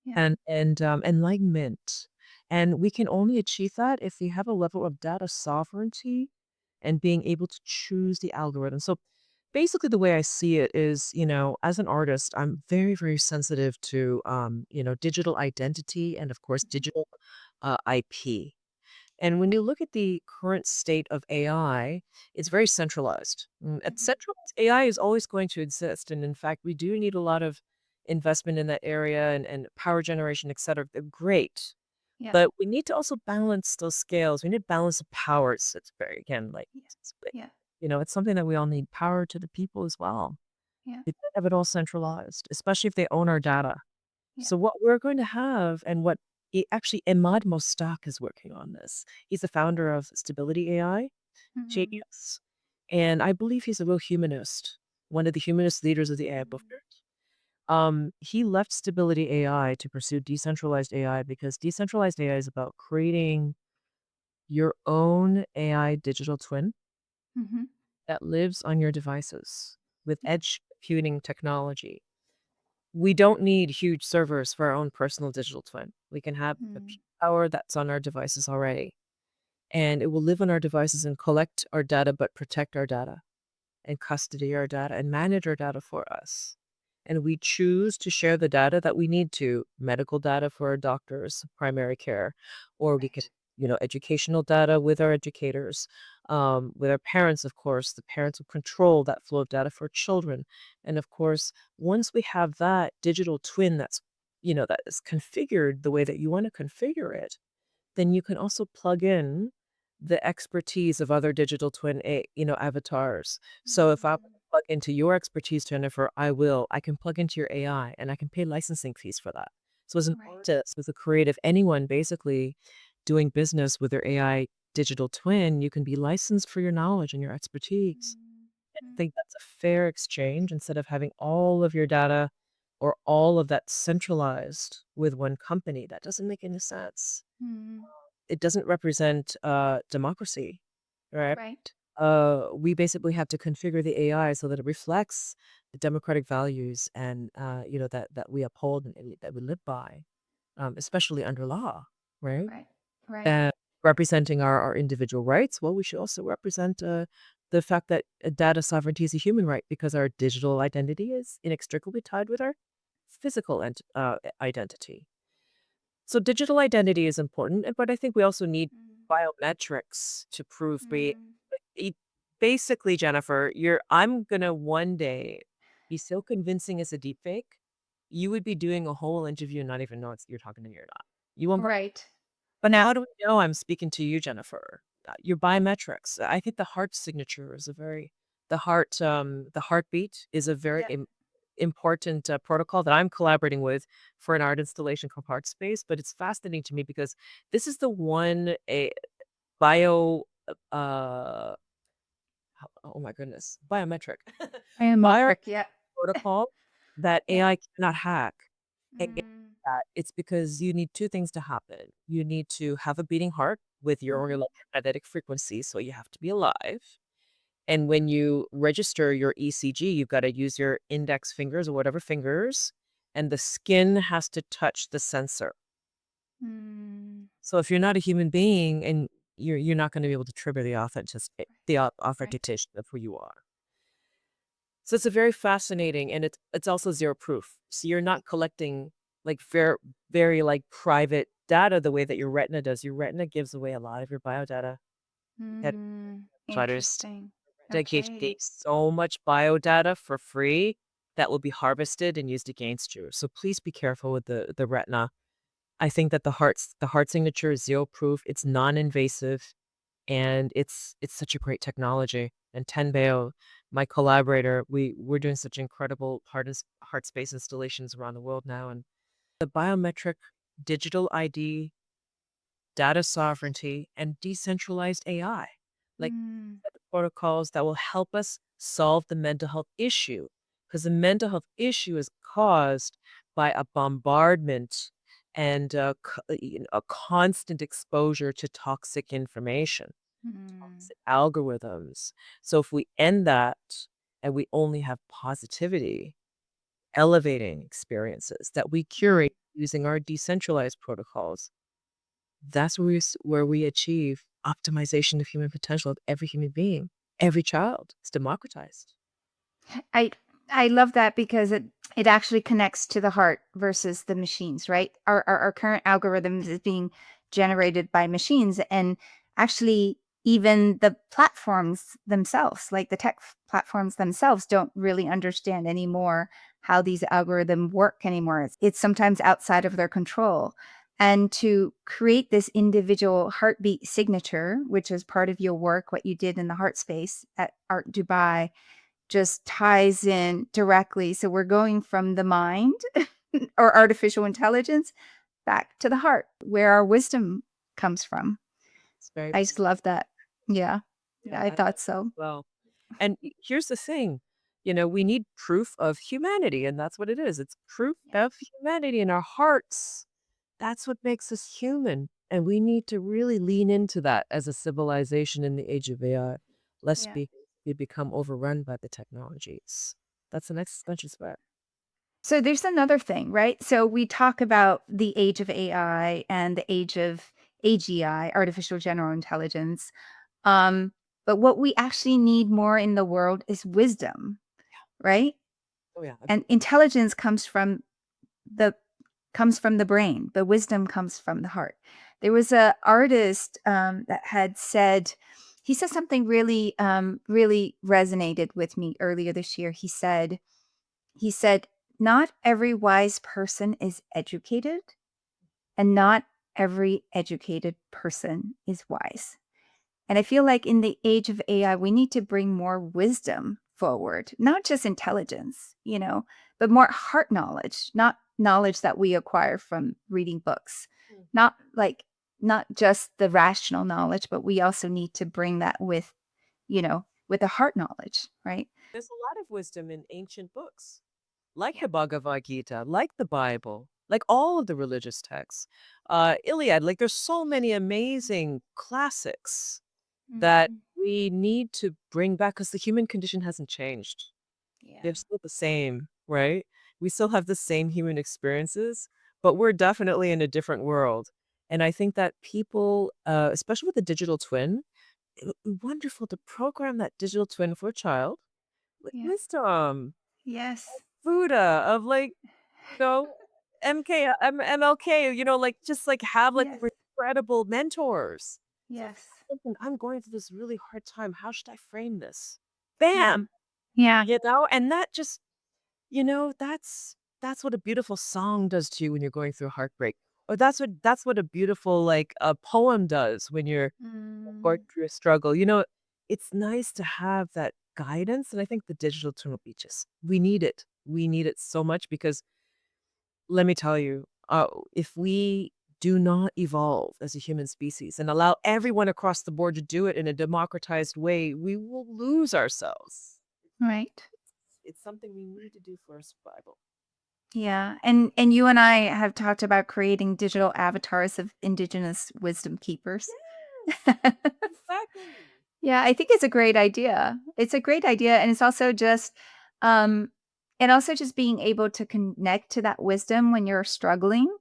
Yeah. and enlightenment. And we can only achieve that if we have a level of data sovereignty and being able to choose the algorithm. So basically the way I see it is, as an artist, I'm very, very sensitive to digital identity and of course Mhm. digital IP. And when you look at the current state of AI, it's very centralized. At Mhm. centralized AI is always going to exist. And in fact, we do need a lot of investment in that area and power generation, et cetera. They're great. Yeah. But we need to also balance those scales. We need balance of powers. It's very, again, like, Yeah. Yeah. it's something that we all need power to the people as well. Yeah. We can't have it all centralized, especially if they own our data. Yeah. So what we're going to have and what actually Emad Mostak is working on this. He's the founder of Stability AI, Mhm. Genius, and I believe he's a real humanist, one of the humanist leaders of the AI Mhm. movement. He left Stability AI to pursue decentralized AI because decentralized AI is about creating your own AI digital twin Mhm. that lives on your devices with Yeah. edge computing technology. We don't need huge servers for our own personal digital twin. We can have the Mm. power that's on our devices already, and it will live on our devices and collect our data, but protect our data and custody our data and manage our data for us. And we choose to share the data that we need to, medical data for our doctors, primary care, or we can, Right. educational data with our educators, with our parents, of course. The parents will control that flow of data for children. And of course, once we have that digital twin that is configured the way that you want to configure it, then you can also plug in the expertise of other digital twin avatars. So if I want Mm. to plug into your expertise, Jennifer, I will. I can plug into your AI and I can pay licensing fees for that. So as an Right. artist, as a creative, anyone basically doing business with their AI digital twin, you can be licensed for your knowledge and your expertise. Mm. I Mm. think that's a fair exchange instead of having all of your data or all of that centralized with one company. That doesn't make any sense. Mm. It doesn't represent democracy, right? Right. We basically have to configure the AI so that it reflects the democratic values and that we uphold and that we live by, especially under law, right? Right. Right. And representing our individual rights. Well, we should also represent the fact that data sovereignty is a human right because our digital identity is inextricably tied with our physical identity. So digital identity is important, but I think we also need Mm. biometrics to prove Mm. e basically, Jennifer, I'm gonna one day be so convincing as a deep fake, you would be doing a whole interview and not even know you're talking to me or not. You won't. Right. But now how do we know I'm speaking to you, Jennifer? Your biometrics. I think the heart signature is a very the heartbeat is a very Yeah. important protocol that I'm collaborating with for an art installation called HeartSpace. But it's fascinating to me because this is the one a bio uh oh my goodness, biometric bio Biometric. Yeah. protocol that Yeah. AI cannot hack. And Mm. that it's because you need two things to happen. You need to have a beating heart with your Mhm. electromagnetic frequency, so you have to be alive. And when you register your ECG, you've got to use your index fingers or whatever fingers, and the skin has to touch the sensor. Mm. So if you're not a human being and you're not going to be able to trigger the Right. authentication of who you are. So it's a very fascinating, and it's also zero proof. So you're not collecting like very like private data the way that your retina does. Your retina gives away a lot of your biodata. Head Mm. providers Interesting. dedicate Okay. so much biodata for free that will be harvested and used against you. So please be careful with the retina. I think that the heart signature is zero proof. It's non-invasive. and it's such a great technology. And Tenbeo, my collaborator, we're doing such incredible heart space installations around the world now, and the biometric digital ID, data sovereignty, and decentralized AI, like Mm, the protocols that will help us solve the mental health issue. Because the mental health issue is caused by a bombardment and a constant exposure to toxic information, mm, algorithms. So if we end that and we only have positivity, elevating experiences that we mm. curate using our decentralized protocols, that's where we achieve optimization of human potential of every human being, every child. It's democratized. I I love that because it actually connects to the heart versus the machines, right? Our current algorithms is being generated by machines, and actually even the platforms themselves, like the platforms themselves, don't really understand anymore how these algorithms work anymore. It's sometimes outside of their control. And to create this individual heartbeat signature, which is part of your work, what you did in the heart space at Art Dubai, just ties in directly. So we're going from the mind or artificial intelligence back to the heart, where our wisdom comes from. It's very I just powerful. love that. Yeah. Yeah, Yeah, I I thought so. well. And here's the thing, we need proof of humanity, and that's what it is. It's proof Yeah. of humanity in our hearts. That's what makes us human. And we need to really lean into that as a civilization in the age of AI, lest Yeah. we become overrun by the technologies. That's the next expansion threat. So there's another thing, right? So we talk about the age of AI and the age of AGI, artificial general intelligence. Um, but what we actually need more in the world is wisdom, right? Oh yeah, And intelligence the comes from the brain. The wisdom comes from the heart. There was a artist that had said, he said something really resonated with me earlier this year. He said, not every wise person is educated, and not every educated person is wise. And I feel like in the age of AI, we need to bring more wisdom forward, not just intelligence, but more heart knowledge, not knowledge that we acquire from reading books, Mm. not like, not just the rational knowledge, but we also need to bring that with the heart knowledge, right? There's a lot of wisdom in ancient books, like Yeah. the Bhagavad Gita, like the Bible, like all of the religious texts. Iliad, like there's so many amazing classics that Mhm. we need to bring back because the human condition hasn't changed. Yeah. They're still the same, right? We still have the same human experiences, but we're definitely in a different world. And I think that people, especially with the digital twin, it would be wonderful to program that digital twin for a child with Yeah. wisdom, Yes. Buddha, of like, you know, MLK, like just like have like Yes. incredible mentors. So if Yes. I'm going through this really hard time, how should I frame this? Yeah. Bam! Yeah. And that just, that's what a beautiful song does to you when you're going through heartbreak. Or that's what a beautiful like a poem does when you're going Mm, through a struggle. It's nice to have that guidance, and I think the digital twin will be just we need it. We need it so much because let me tell you, if we do not evolve as a human species and allow everyone across the board to do it in a democratized way, we will lose ourselves. right. It's something we need to do for our survival. Yeah, and you and I have talked about creating digital avatars of indigenous wisdom keepers. Yes, exactly. Yeah, I think it's a great idea. It's a great idea, and um just being able to connect to that wisdom when you're struggling,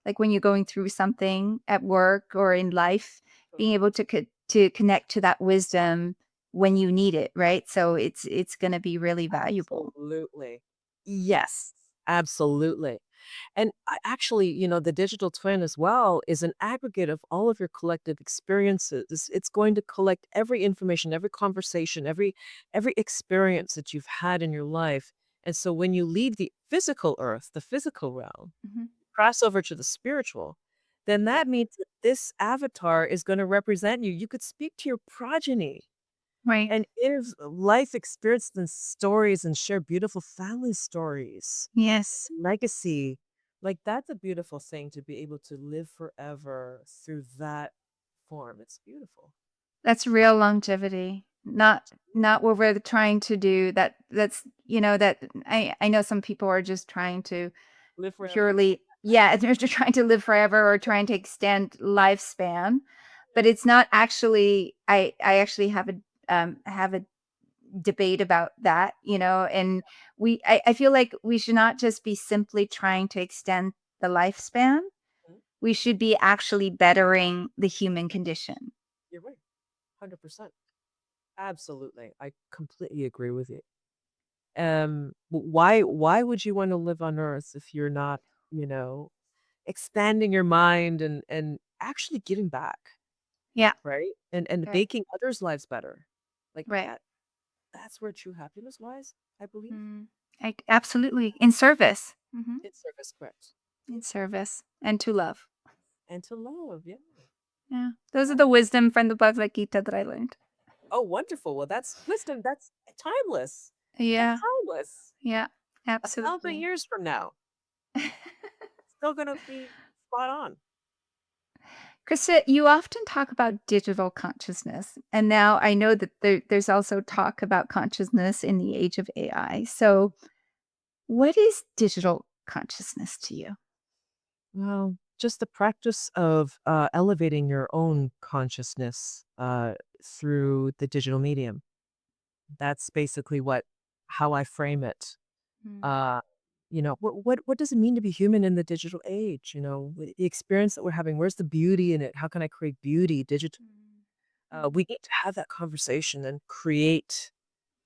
like when you're going through something at work or in life, being able to connect to that wisdom when you need it, right? So it's going to be really valuable. Absolutely. Yes, absolutely. And actually, the digital twin as well is an aggregate of all of your collective experiences. It's going to collect every information, every conversation, every experience that you've had in your life. And so when you leave the physical earth, the physical realm, Mhm. cross over to the spiritual, then Yeah. that means that this avatar is going to represent you. You could speak to your progeny Right. and give life experience and stories and share beautiful family stories, Yes. legacy. Like that's a beautiful thing to be able to live forever through that form. It's beautiful. That's real longevity. Not what we're trying to do. That I know some people are just trying to Live forever. purely, yeah, they're just trying to live forever or trying to extend lifespan, but it's not actually. I actually have a debate about that, and I feel like we should not just be simply trying to extend the lifespan. Mhm. We should be actually bettering the human condition. You're right. 100%. Absolutely. I completely agree with you. Why would you want to live on Earth if you're not, you know, expanding your mind and actually giving back, Yeah. right? And Right. making others' lives better. Like Right. that's where true happiness lies, I believe. Mm. Absolutely in service. It's service, correct. In service and to love. And to love, yeah. Yeah, those are the wisdom from the Bhagavad Gita that I learned. Oh, wonderful. Well, that's wisdom. That's timeless. That's Yeah. timeless. Yeah. 1,000 Absolutely. years from now, still gonna be spot on. Krista, you often talk about digital consciousness, and now I know that there's also talk about consciousness in the age of AI. So, what is digital consciousness to you? Well, just the practice of elevating your own consciousness through the digital medium. That's basically what how I frame it. Mm, Uh, what does it mean to be human in the digital age? The experience that we're having. Where's the beauty in it? How can I create beauty digital? mm, We mm, need to have that conversation and create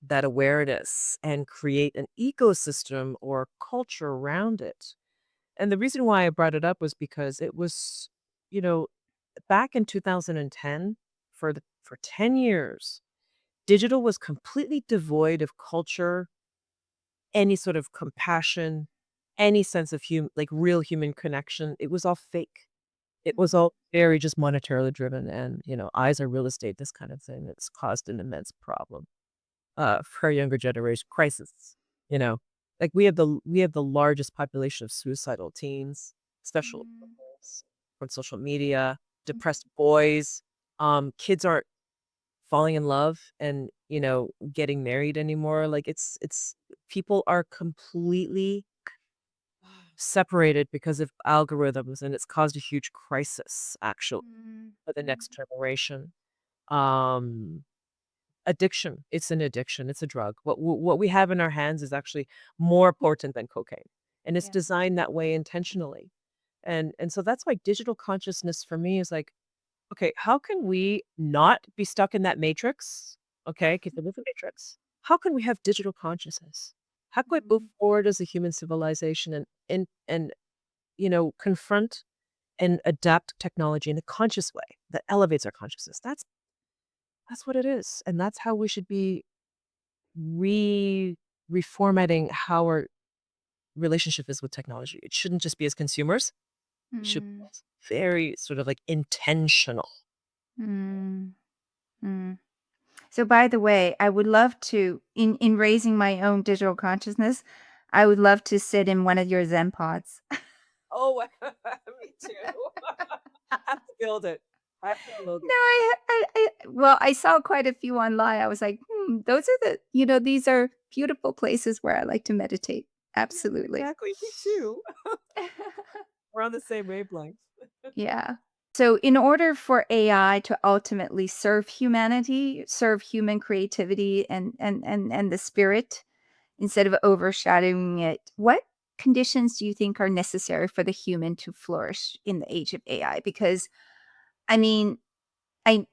that awareness and create an ecosystem or culture around it. And the reason why I brought it up was because it was, you know, back in 2010, for 10 years, digital was completely devoid of culture, any sort of compassion, any sense of like real human connection. It was all fake. It was mm, all very just monetarily driven and, eyes are real estate, this kind of thing. It's caused an immense problem for our younger generation crisis, you know. Like we have the largest population of suicidal teens, especially mm, on social media, mm, depressed boys. Kids aren't falling in love and, getting married anymore. Like it's people are completely separated because of algorithms and it's caused a huge crisis actually mm, for the mm, next generation. Um Addiction. It's an addiction. It's a drug. What we have in our hands is actually more potent than cocaine, and it's yeah. designed that way intentionally. And so that's why digital consciousness for me is like, okay, how can we not be stuck in that matrix? Okay, because it is a matrix. How can we have digital consciousness? How can we move Mm, forward as a human civilization and confront and adapt technology in a conscious way that elevates our consciousness? That's what it is, and that's how we should be re reformatting how our relationship is with technology. It shouldn't just be as consumers. It should be mm, very sort of like intentional. mm, mm. So, by the way, I would love to, in raising my own digital consciousness, I would love to sit in one of your Zen pods. Oh, me too. Have to build it. I have to build No, it. well, I saw quite a few online. I was like, those are these are beautiful places where I like to meditate. Yeah, Absolutely. exactly. Me too. We're on the same wavelength. Yeah. So, in order for AI to ultimately serve humanity, serve human creativity and the spirit, instead of overshadowing it, what conditions do you think are necessary for the human to flourish in the age of AI? Because I mean,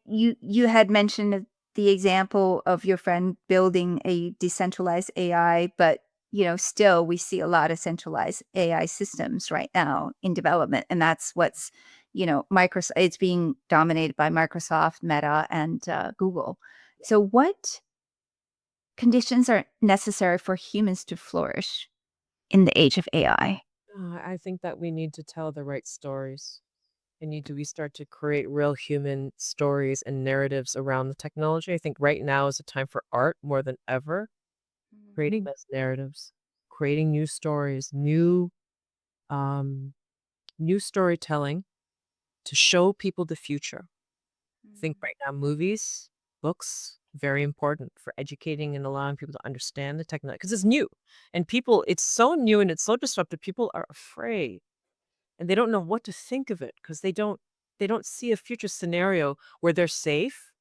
you had mentioned the example of your friend building a decentralized AI, but still we see a lot of centralized AI systems right now in development, and that's what's Microsoft. It's being dominated by Microsoft, Meta, and Google. So, what conditions are necessary for humans to flourish in the age of AI? I think that we need to tell the right stories. And do we start to create real human stories and narratives around the technology? I think right now is a time for art more than ever, creating those narratives, creating new stories, um, new storytelling to show people the future. I think right now, movies, books, very important for educating and allowing people to understand the technology because it's new and people, it's so new and it's so disruptive. People are afraid and they don't know what to think of it because they don't see a future scenario where they're safe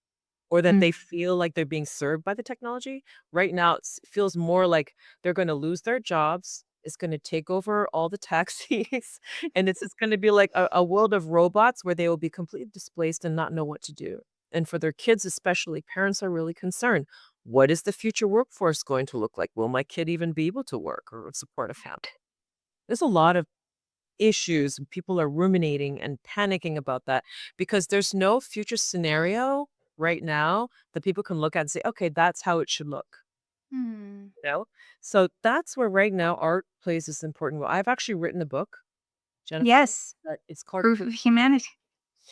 or that they feel like they're being served by the technology. Right now, it feels more like they're gonna lose their jobs. It's gonna take over all the taxis, and it's gonna be like a world of robots where they will be completely displaced and not know what to do. And for their kids especially, parents are really concerned. What is the future workforce going to look like? Will my kid even be able to work or support a family? There's a lot of issues, and people are ruminating and panicking about that because there's no future scenario right now that people can look at and say, "Okay, that's how it should look." Hmm. You know? So that's where right now art plays this important role. I've actually written a book, Jennifer, Yes. it's called Proof of humanity.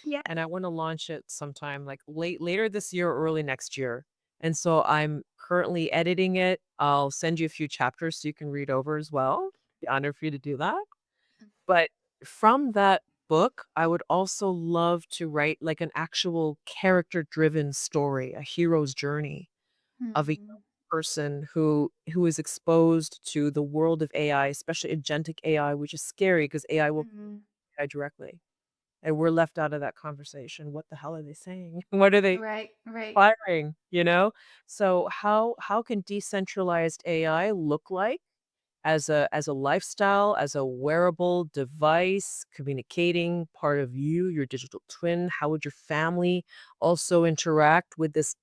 Yeah. and I wanna launch it sometime, like, later this year or early next year. And so I'm currently editing it. I'll send you a few chapters so you can read over as well. Be honored for you to do that. But from that book, I would also love to write like an actual character-driven story, a hero's journey of a young Hmm. person who is exposed to the world of AI, especially agentic AI, which is scary because AI will Hmm. AI directly. And we're left out of that conversation. What the hell are they saying? What are they Right, right. firing? You know? So how can decentralized AI look like? As a lifestyle, as a wearable device, communicating part of you, your digital twin? How would your family also interact with this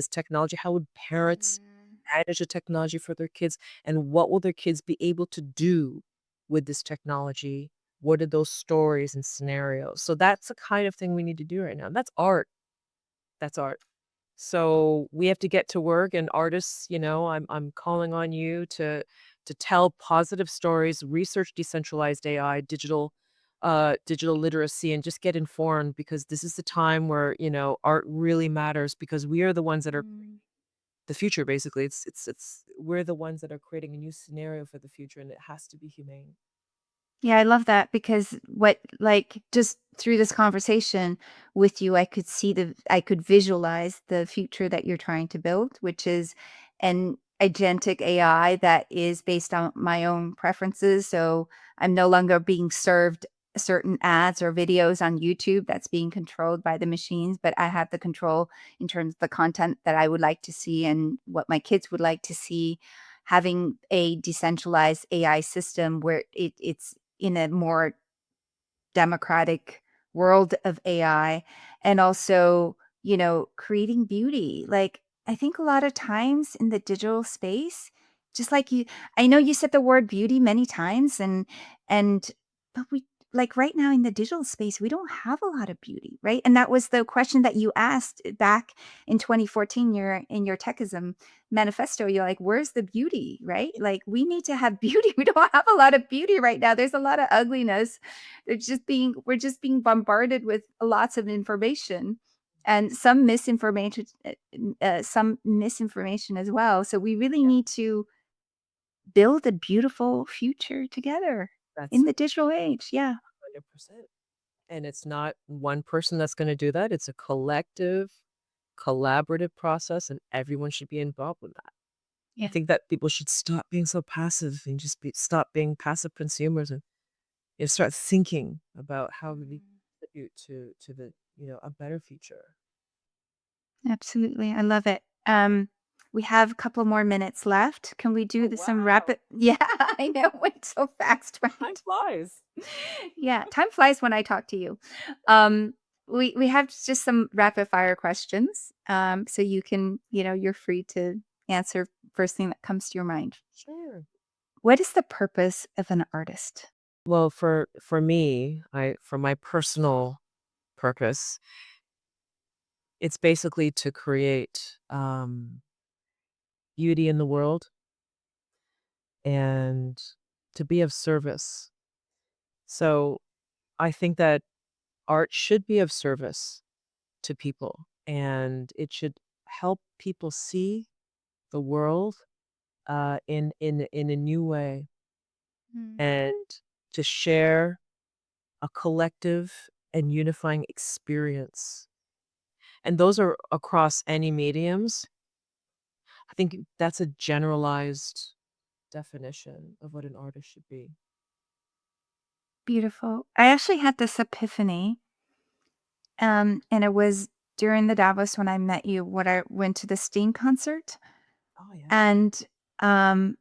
technology? How would parents Mm. manage the technology for their kids? And what will their kids be able to do with this technology? What are those stories and scenarios? So that's the kind of thing we need to do right now. That's art. That's art. So we have to get to work and artists, I'm calling on you to tell positive stories, research decentralized AI, digital literacy, and just get informed because this is the time where, art really matters because we are the ones that are Mm. the future basically. It's we're the ones that are creating a new scenario for the future and it has to be humane. Yeah, I love that because just through this conversation with you, I could visualize the future that you're trying to build, which is an agentic AI that is based on my own preferences. So I'm no longer being served certain ads or videos on YouTube that's being controlled by the machines, but I have the control in terms of the content that I would like to see and what my kids would like to see. Having a decentralized AI system where it's in a more democratic world of AI and also, creating beauty. Like, I think a lot of times in the digital space, just like I know you said the word beauty many times and but we like right now in the digital space, we don't have a lot of beauty, right? And that was the question that you asked back in 2014, in your techism manifesto. You're like, where's the beauty, right? Like we need to have beauty. We don't have a lot of beauty right now. There's a lot of ugliness. We're just being bombarded with lots of information and some misinformation as well. So we really Yeah, need to build a beautiful future together that's in the digital age. Yeah. 100%. And it's not one person that's going to do that. It's a collective, collaborative process, and everyone should be involved with that. I Yeah. think that people should stop being so passive and stop being passive consumers and start thinking about how we Mm. contribute to the a better future. Absolutely. I love it. We have a couple more minutes left. Can we Oh do some wow, rapid? Yeah, I know. It went so fast, time right? flies. Yeah, time flies when I talk to you. Um, we have just some rapid fire questions. So you can, you're free to answer first thing that comes to your mind. Sure. What is the purpose of an artist? Well, for me, I for my personal purpose, it's basically to create beauty in the world and to be of service. So I think that art should be of service to people, and it should help people see the world in a new way, Mm. and to share a collective and unifying experience. And those are across any mediums. I think that's a generalized definition of what an artist should be. Beautiful. I actually had this epiphany, and it was during the Davos when I met you, when I went to the Sting concert, Oh, yeah. and, um,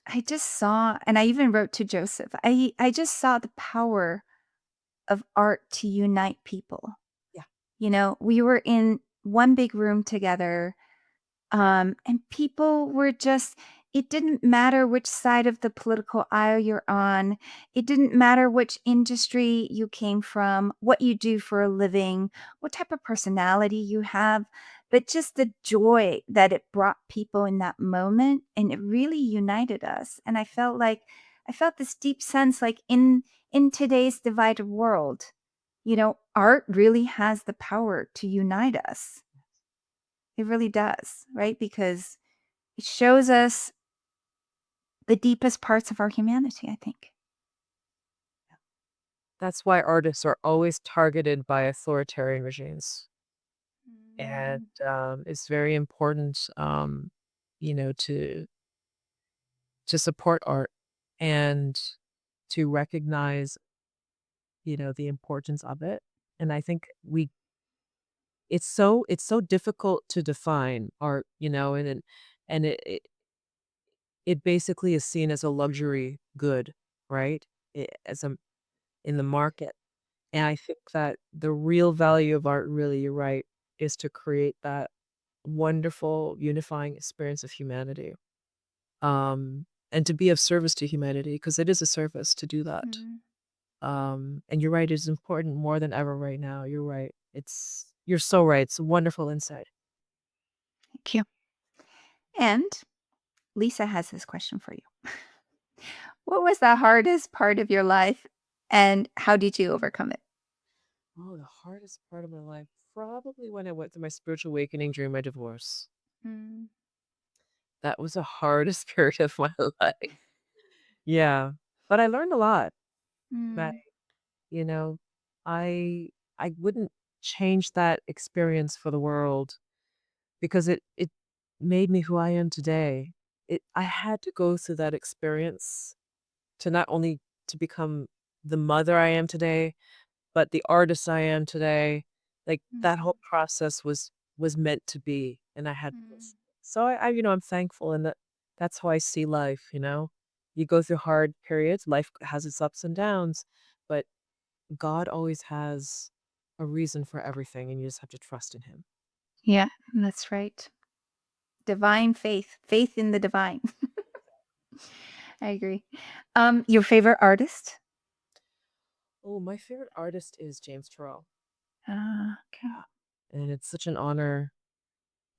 I just saw and I even wrote to Joseph. I just saw the power of art to unite people. Yeah. We were in one big room together. And people were just, it didn't matter which side of the political aisle you're on. It didn't matter which industry you came from, what you do for a living, what type of personality you have, but just the joy that it brought people in that moment. And it really united us. And I felt this deep sense like in today's divided world, art really has the power to unite us. It really does, right? Because it shows us the deepest parts of our humanity, I think. That's why artists are always targeted by authoritarian regimes. And Mm. it's very important, to support art and to recognize, the importance of it. And I think it's so difficult to define art, and it basically is seen as a luxury good, right? As a in the market. And I think that the real value of art, really, you're right, is to create that wonderful unifying experience of humanity. And to be of service to humanity, because it is a service to do that. Mhm. And you're right, it's important more than ever right now. You're right. You're so right. It's a wonderful insight. Thank you. And Lisa has this question for you. What was the hardest part of your life and how did you overcome it? Oh, the hardest part of my life, probably when I went through my spiritual awakening during my divorce. Mm. That was the hardest period of my life. Yeah. But I learned a lot. But, Mm. you know, I I wouldn't change that experience for the world, because it made me who I am today. I had to go through that experience to not only to become the mother I am today, but the artist I am today. Like, that Mm. whole process was meant to be, and I had to go Mm. through it. So I'm thankful, and that's how I see life. You go through hard periods, life has its ups and downs, but God always has a reason for everything, and you just have to trust in him. Yeah, that's right. Divine faith, faith in the divine. I agree. Your favorite artist? Oh, my favorite artist is James Turrell. Okay. And it's such an honor,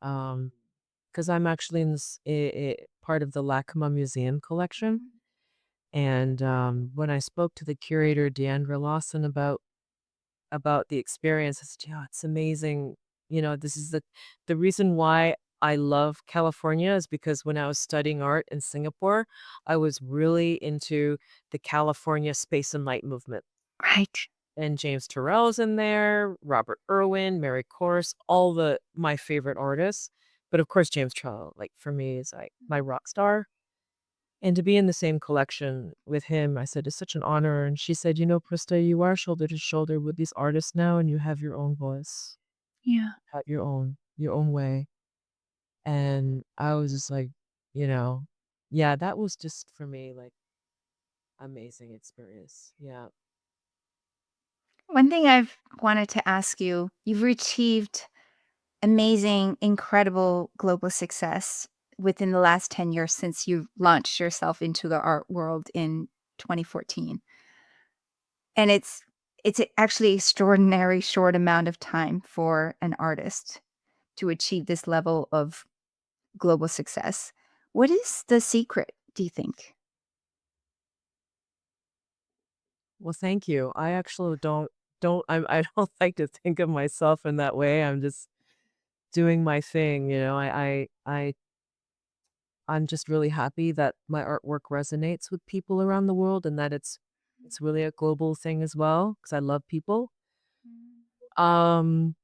because I'm actually in part of the Lackawanna Museum collection. Mhm. And when I spoke to the curator, Deandra Lawson, about the experience, I said, "Yeah, it's amazing. This is the reason why I love California is because when I was studying art in Singapore, I was really into the California space and light movement. Right. And James Turrell's in there, Robert Irwin, Mary Corse, all my favorite artists. But of course, James Turrell, like, for me, is like my rock star. And to be in the same collection with him, I said, it's such an honor. And she said, Krista, you are shoulder to shoulder with these artists now, and you have your own voice, Yeah. have your own way. And I was just like, you know, yeah, that was just for me like amazing experience. Yeah. One thing I've wanted to ask you, you've achieved amazing, incredible global success within the last 10 years since you launched yourself into the art world in 2014. And it's actually extraordinary short amount of time for an artist to achieve this level of global success. What is the secret, do you think? Well, thank you. I actually I don't like to think of myself in that way. I'm just doing my thing, you know. I'm just really happy that my artwork resonates with people around the world and that it's really a global thing as well because I love people. Mm, Um,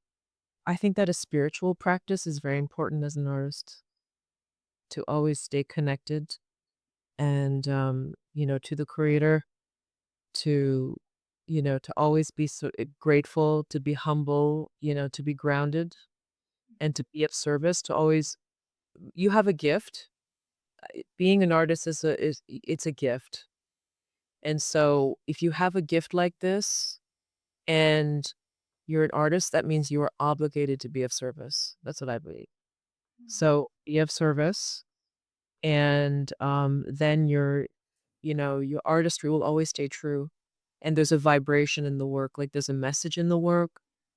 I think that a spiritual practice is very important as an artist to always stay connected and to the creator, to to always be so grateful, to be humble, to be grounded and to be of service, to always you have a gift. Being an artist it's a gift. And so if you have a gift like this and you're an artist, that means you are obligated to be of service. That's what I believe. mm. So be of service and then your artistry will always stay true. And there's a vibration in the work, like there's a message in the work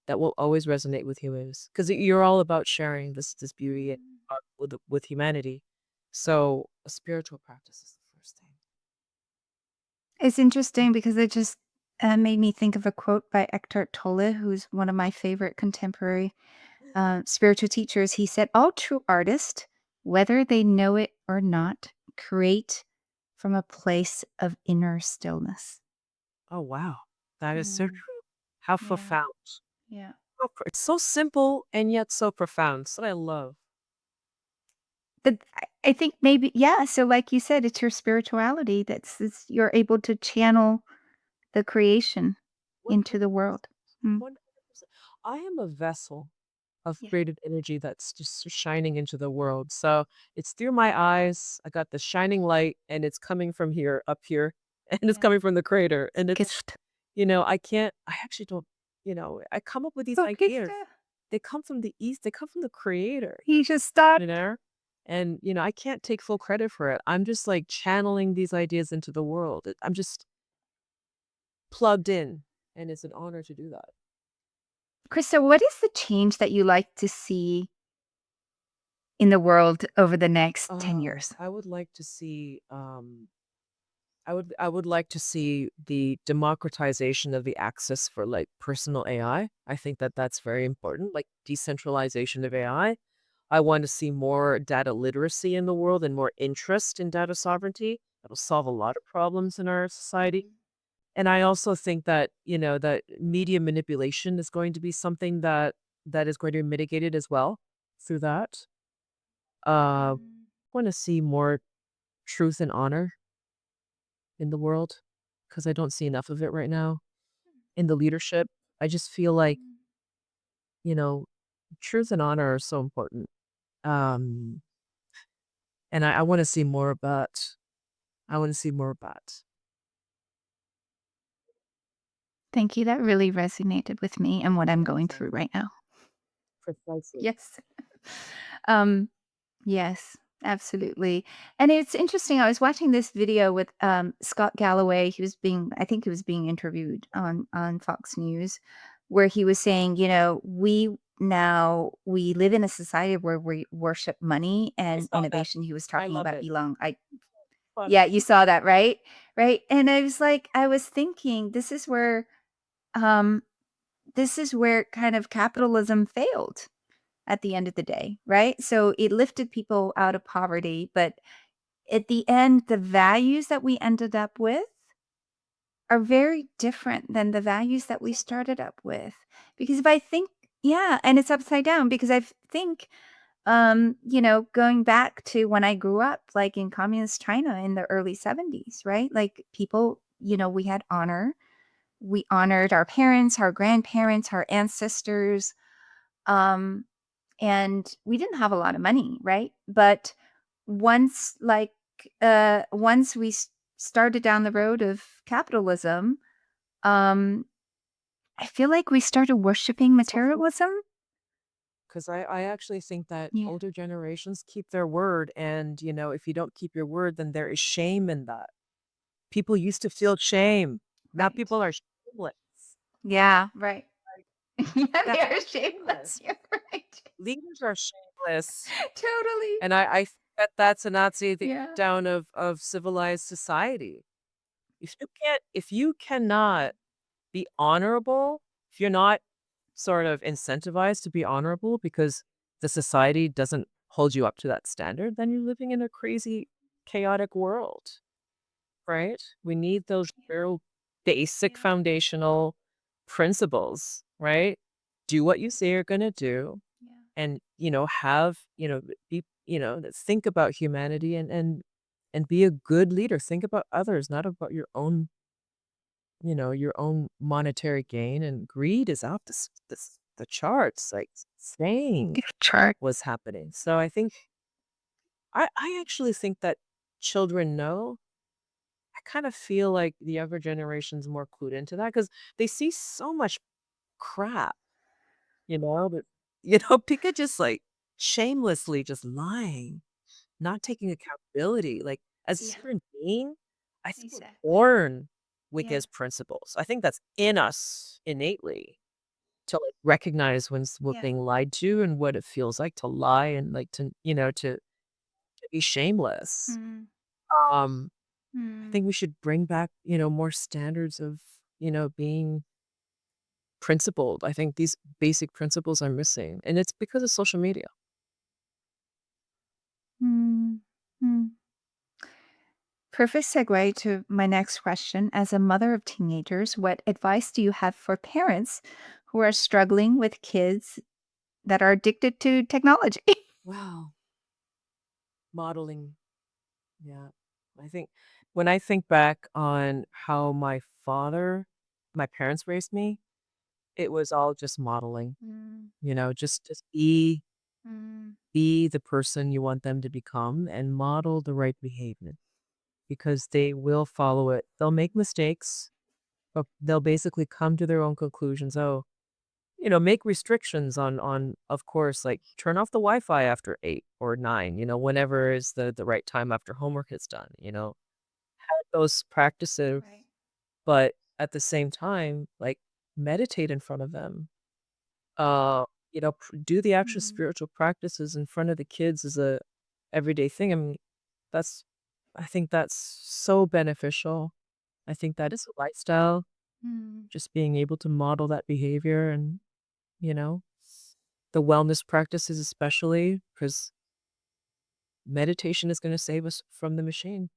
that will always resonate with humans because you're all about sharing this beauty and art with humanity. So a spiritual practice is the first thing. It's interesting because it just made me think of a quote by Eckhart Tolle, who's one of my favorite contemporary spiritual teachers. He said, "All true artists, whether they know it or not, create from a place of inner stillness." Oh wow, that is so Mm, true. How yeah, profound! yeah. It's so simple and yet so profound. That's what I love. But I think maybe, yeah. So, like you said, it's your spirituality you're able to channel the creation into the 100%. world. Mm, 100%. I am a vessel of yeah, creative energy that's just shining into the world. So it's through my eyes. I got the shining light and it's coming from here, up here, and it's yeah. coming from the creator. And it's, Gift. I actually don't, I come up with these So, ideas. Krista, They come from the east, they come from the creator, he just you stopped. know? And, I can't take full credit for it. I'm just like channeling these ideas into the world. I'm just plugged in, and it's an honor to do that. Krista, what is the change that you like to see in the world over the next 10 years? I would like to see I would like to see the democratization of the access for like personal AI. I think that that's very important, like decentralization of AI. I want to see more data literacy in the world and more interest in data sovereignty. That'll solve a lot of problems in our society. And I also think that, that media manipulation is going to be something that is going to be mitigated as well through that. Uh Mm, want to see more truth and honor in the world because I don't see enough of it right now in the leadership. I just feel like, mm. you know, truth and honor are so important. Um, and I want to see more about, I want to see more about. Thank you. That really resonated with me and what I'm going Exactly. through right now. Precisely. Yes. Um, yes, absolutely. And it's interesting. I was watching this video with Scott Galloway. I think he was being interviewed on Fox News, where he was saying, we live in a society where we worship money I and saw that. innovation. He was I talking love about it. Elon. Fun. Yeah, you saw that, right? Right. And I was thinking, um, this is where kind of capitalism failed at the end of the day, right? So it lifted people out of poverty, but at the end, the values that we ended up with are very different than the values that we started up with. Because if I think, yeah, and it's upside down because I think, going back to when I grew up, like in communist China in the early 70s, right? Like people, we had honor. We honored our parents, our grandparents, our ancestors. Um, and we didn't have a lot of money, right? But once like once we started down the road of capitalism, um I feel like we started worshiping materialism. Because I actually think that Yeah. older generations keep their word. And, if you don't keep your word, then there is shame in that. People used to feel shame. Now Right. people are shameless. Yeah, right. Yeah, Now they are they're shameless. shameless. You're right. Leaders are shameless. Totally. And I think that that's a Nazi Yeah. down of civilized society. If you cannot be honorable, If you're not sort of incentivized to be honorable because the society doesn't hold you up to that standard, then you're living in a crazy, chaotic world, right? We need those real basic Yeah. foundational principles, right? Do what you say you're going to do Yeah. and, have, be, think about humanity and be a good leader. Think about others, not about your own monetary gain, and greed is off the charts, like saying Chart. was happening. So I think I actually think that children know. I kind of feel like the younger generation's more clued into that because they see so much crap, but Pika just like shamelessly just lying, not taking accountability. Like as a Yeah. human being, I think we're Exactly. born with Yeah. his principles. I think that's in us innately to like recognize when we're Yeah. being lied to and what it feels like to lie and like to be shameless. Mm. Um, I Mm. think we should bring back, more standards of, being principled. I think these basic principles are missing, and it's because of social media. Mm. Mm. Perfect segue to my next question. As a mother of teenagers, what advice do you have for parents who are struggling with kids that are addicted to technology? Wow. Modeling. Yeah. I think when I think back on how my parents raised me, it was all just modeling, Mm. just be Mm. be the person you want them to become and model the right behavior because they will follow it. They'll make mistakes, but they'll basically come to their own conclusions. Oh, make restrictions on of course, like turn off the Wi-Fi after 8 or 9, whenever is the right time after homework is done, have those practices, Right. but at the same time, like meditate in front of them. Do the actual Mm. spiritual practices in front of the kids as a everyday thing. I mean, that's I think that's so beneficial. I think that is a lifestyle, Mm. just being able to model that behavior and, you know, the wellness practices especially, because meditation is gonna save us from the machine.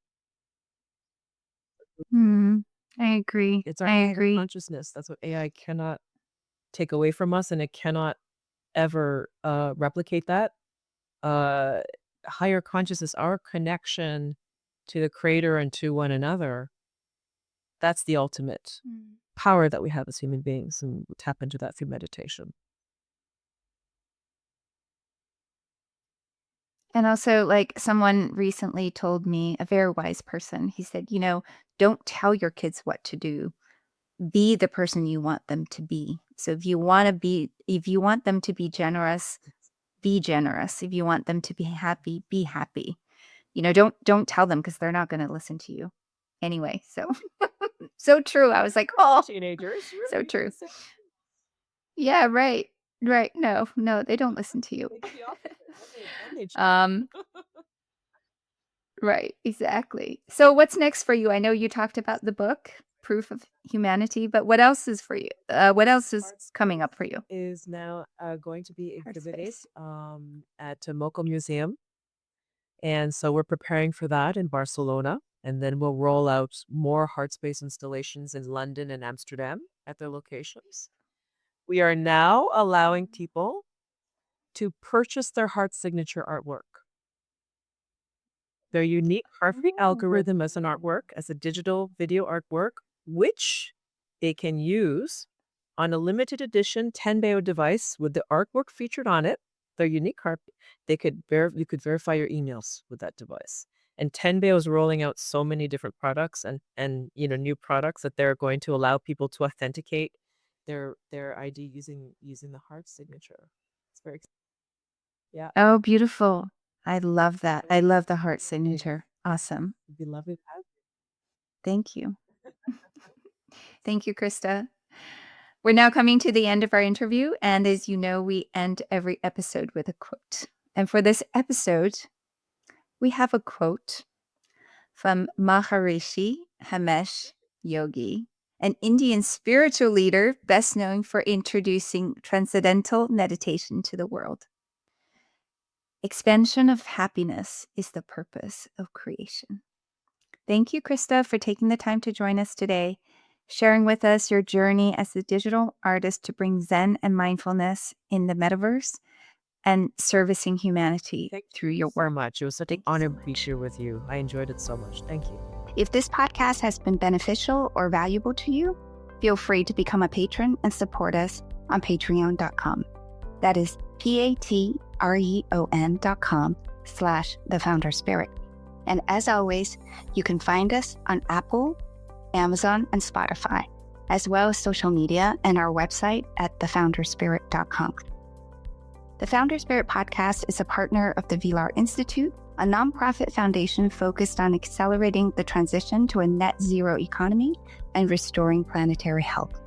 Mm. I agree. It's our I higher agree. consciousness. That's what AI cannot take away from us, and it cannot ever, replicate that. Uh, Higher consciousness, our connection to the creator and to one another, that's the ultimate Mm. power that we have as human beings, and we tap into that through meditation. And also, like someone recently told me, a very wise person, he said, don't tell your kids what to do. Be the person you want them to be. So if you want them to be generous, be generous. If you want them to be happy, be happy. Don't tell them because they're not going to listen to you anyway. So so true. I was like, oh, Teenagers so really true. listen. Yeah, right. Right. No, no, they don't listen to you. They do the opposite. Then they um, right, exactly. So what's next for you? I know you talked about the book, Proof of Humanity, but what else is for you? What else is Art coming space up for you? is now going to be Heart exhibited space. at Tomoko Museum. And so we're preparing for that in Barcelona. And then we'll roll out more heart space installations in London and Amsterdam at their locations. We are now allowing people to purchase their heart signature artwork. Their unique Harvey Oh. algorithm as an artwork, as a digital video artwork, which they can use on a limited edition Tenbeo device with the artwork featured on it. Their unique harp, you could verify your emails with that device. And Tenbeo is rolling out so many different products and new products that they're going to allow people to authenticate their ID using the heart signature. It's very yeah. Oh, beautiful. I love that. I love the heart Yeah. signature. Awesome. It'd be lovely to have. Thank you. Thank you, Krista. We're now coming to the end of our interview. And as you know, we end every episode with a quote. And for this episode, we have a quote from Maharishi Hamesh Yogi. an Indian spiritual leader best known for introducing transcendental meditation to the world. Expansion of happiness is the purpose of creation. Thank you, Krista, for taking the time to join us today, sharing with us your journey as a digital artist to bring Zen and mindfulness in the metaverse and servicing humanity through your work. So much. It was such an honor to be here with you. I enjoyed it so much. Thank you. If this podcast has been beneficial or valuable to you, feel free to become a patron and support us on patreon.com. That is patreon.com/thefounderspirit. And as always, you can find us on Apple, Amazon, and Spotify, as well as social media and our website at thefounderspirit.com. The Founder Spirit podcast is a partner of the Vilar Institute, a nonprofit foundation focused on accelerating the transition to a net zero economy and restoring planetary health.